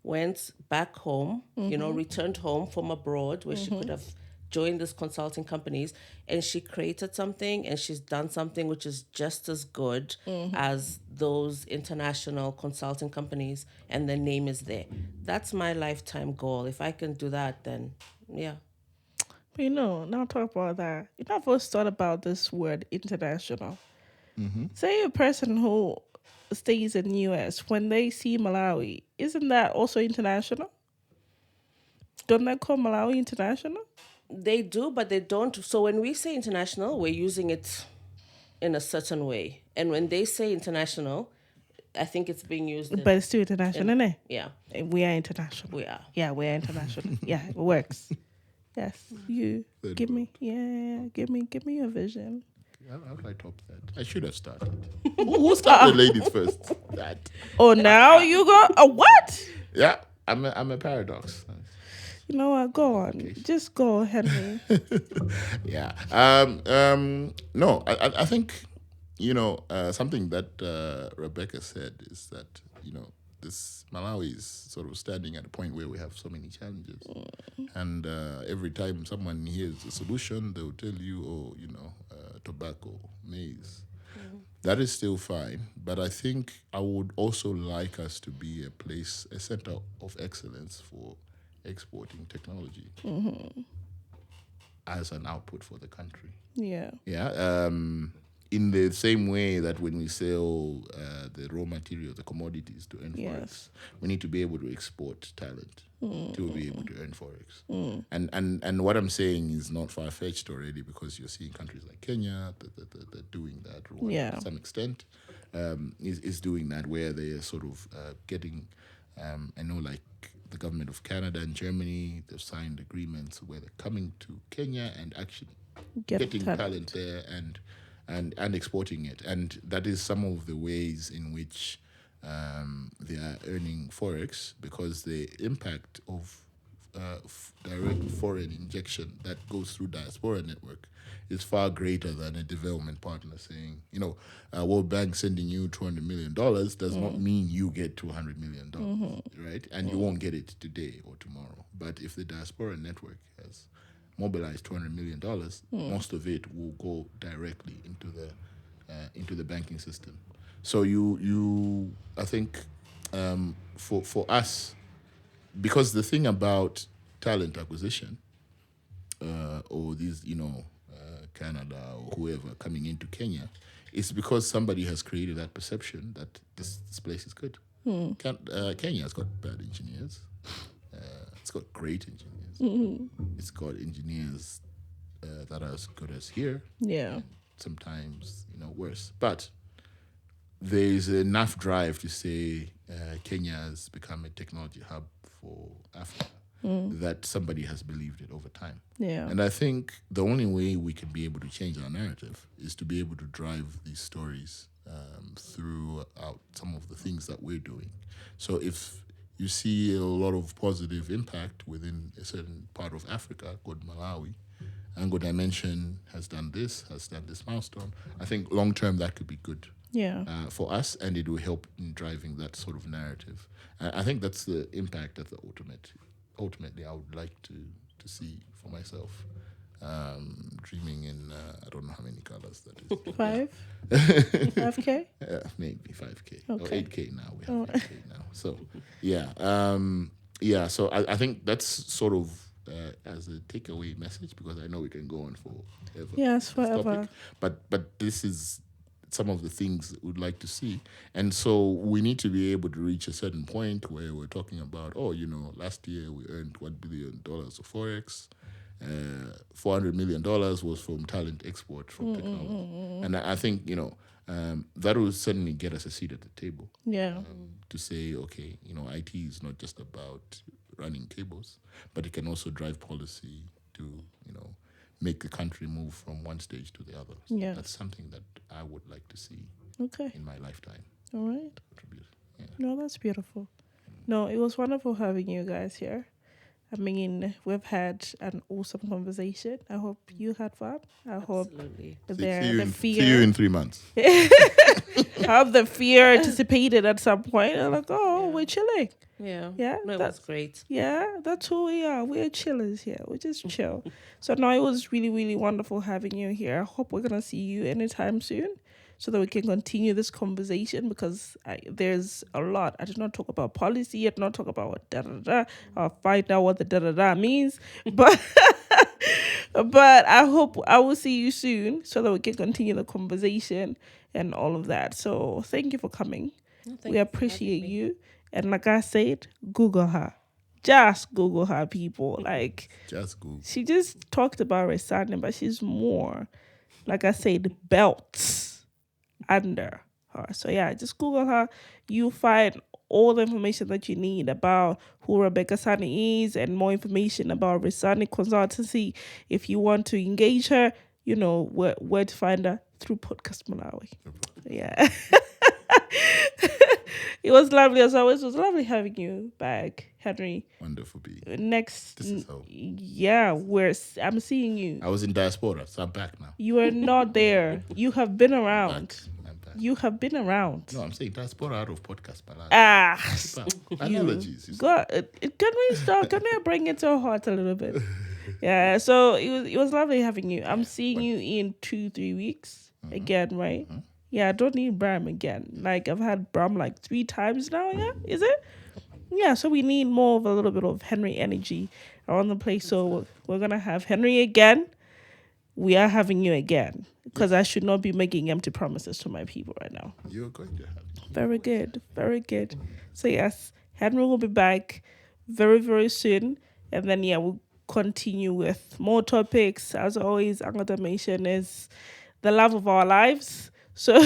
went back home, returned home from abroad where she could have joined these consulting companies, and she created something, and she's done something which is just as good as those international consulting companies, and the name is there. That's my lifetime goal. If I can do that, then yeah. But now talk about that. I've always thought about this word international. Say a person who stays in US, when they see Malawi, isn't that also international? Don't they call Malawi international? They do, but they don't. So when we say international, we're using it in a certain way. And when they say international, I think it's being used But it's still international, isn't it? yeah, We are international. we are. Yeah, we are international. Yeah, it works. Yes. You Third give me give me your vision. How do I top that? I should have started. Who started ladies first? That. Oh, now you go what? Yeah, I'm a paradox. You know what? Go on. Just go, Henry. Yeah. No, I think, something that Rebecca said is that, this Malawi is sort of standing at a point where we have so many challenges. And every time someone hears a solution, they'll tell you, tobacco, maize. That is still fine. But I think I would also like us to be a center of excellence for exporting technology as an output for the country. Yeah. Yeah. In the same way that when we sell the raw material, the commodities to earn forex, we need to be able to export talent to be able to earn forex. And what I'm saying is not far fetched already, because you're seeing countries like Kenya that doing that, Rwanda to some extent is doing that, where they are sort of getting. I know, like the government of Canada and Germany, they've signed agreements where they're coming to Kenya and actually getting talent there and exporting it. And that is some of the ways in which they are earning forex, because the impact of direct foreign injection that goes through diaspora network is far greater than a development partner saying, World Bank sending you $200 million does not mean you get $200 million, right? And you won't get it today or tomorrow. But if the diaspora network has mobilized $200 million, most of it will go directly into the banking system. So I think for us, because the thing about talent acquisition, or these, Canada or whoever coming into Kenya, is because somebody has created that perception that this place is good. Kenya's got bad engineers. It's got great engineers. It's got engineers that are as good as here. Yeah. Sometimes, worse. But there's enough drive to say Kenya has become a technology hub for Africa that somebody has believed it over time. Yeah. And I think the only way we can be able to change our narrative is to be able to drive these stories throughout some of the things that we're doing. So if you see a lot of positive impact within a certain part of Africa called Malawi, Ango Dimension has done this milestone, I think long term that could be good. Yeah. For us, and it will help in driving that sort of narrative. I think that's the impact that ultimately I would like to see for myself. Dreaming in I don't know how many colors that is. 5? 5K? Maybe 5K. Okay. Or 8K now. We have 8K now. So so I think that's sort of as a takeaway message, because I know we can go on forever. Yes, forever. But this is some of the things that we'd like to see. And so we need to be able to reach a certain point where we're talking about, last year we earned $1 billion of Forex. $400 million was from talent export from technology. And I think, that will certainly get us a seat at the table. Yeah. To say, okay, IT is not just about running cables, but it can also drive policy to, make the country move from one stage to the other. So Yeah. that's something that I would like to see in my lifetime. All right. Contribute. Yeah. No, that's beautiful. No, it was wonderful having you guys here. I mean, we've had an awesome conversation. I hope you had fun. I hope Absolutely. See you in 3 months. I hope the fear anticipated at some point. I'm like, oh, Yeah. we're chilling. Yeah. Yeah, No, it was great. Yeah, that's who we are. We're chillers here. We just chill. So no, it was really, really wonderful having you here. I hope we're gonna see you anytime soon, so that we can continue this conversation because there's a lot. I did not talk about policy. I did not talk about what da da da. I'll find out what the da da da means, but. But I hope I will see you soon so that we can continue the conversation and all of that. So thank you for coming. No, thank We you for appreciate having me. you. And like I said, Google her. Just Google her, people. Like, Just go. she just talked about Resani, but she's more, like I said, belts under her. So yeah, just Google her. You find all the information that you need about who Rebecca Sani is and more information about Resani Consultancy. If you want to engage her, you know where to find her through Podcast Malawi. Yeah. It was lovely as always. It was lovely having you back, Henry. Wonderful being. Next, This is home. yeah, I'm seeing you. I was in diaspora, so I'm back now. You are not there. You have been around. I'm back. You have been around. No, I'm saying diaspora out of Podcastmalawi. Analogies. You see. God, can we start? Can we bring it to our heart a little bit? Yeah. So it was lovely having you. I'm seeing you in 2-3 weeks again, right? Yeah. I don't need Bram again. Like I've had Bram like 3 times now. Yeah. Is it? Yeah. So we need more of a little bit of Henry energy around the place. So we're gonna have Henry again. We are having you again because I should not be making empty promises to my people right now. You're going to have. Very good. Very good. So yes, Henry will be back very, very soon. And then yeah, we'll continue with more topics. As always, Angadamation is the love of our lives. So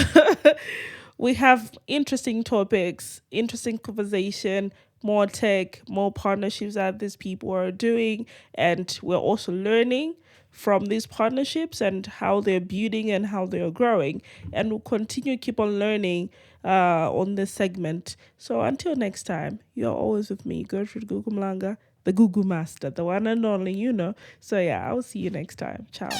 we have interesting topics, interesting conversation, more tech, more partnerships that these people are doing. And we're also learning from these partnerships and how they're building and how they're growing. And we'll continue to keep on learning on this segment. So until next time, you're always with me, Gertrude Gugu Mlanga, the Gugu Master, the one and only, you know. So yeah, I'll see you next time. Ciao.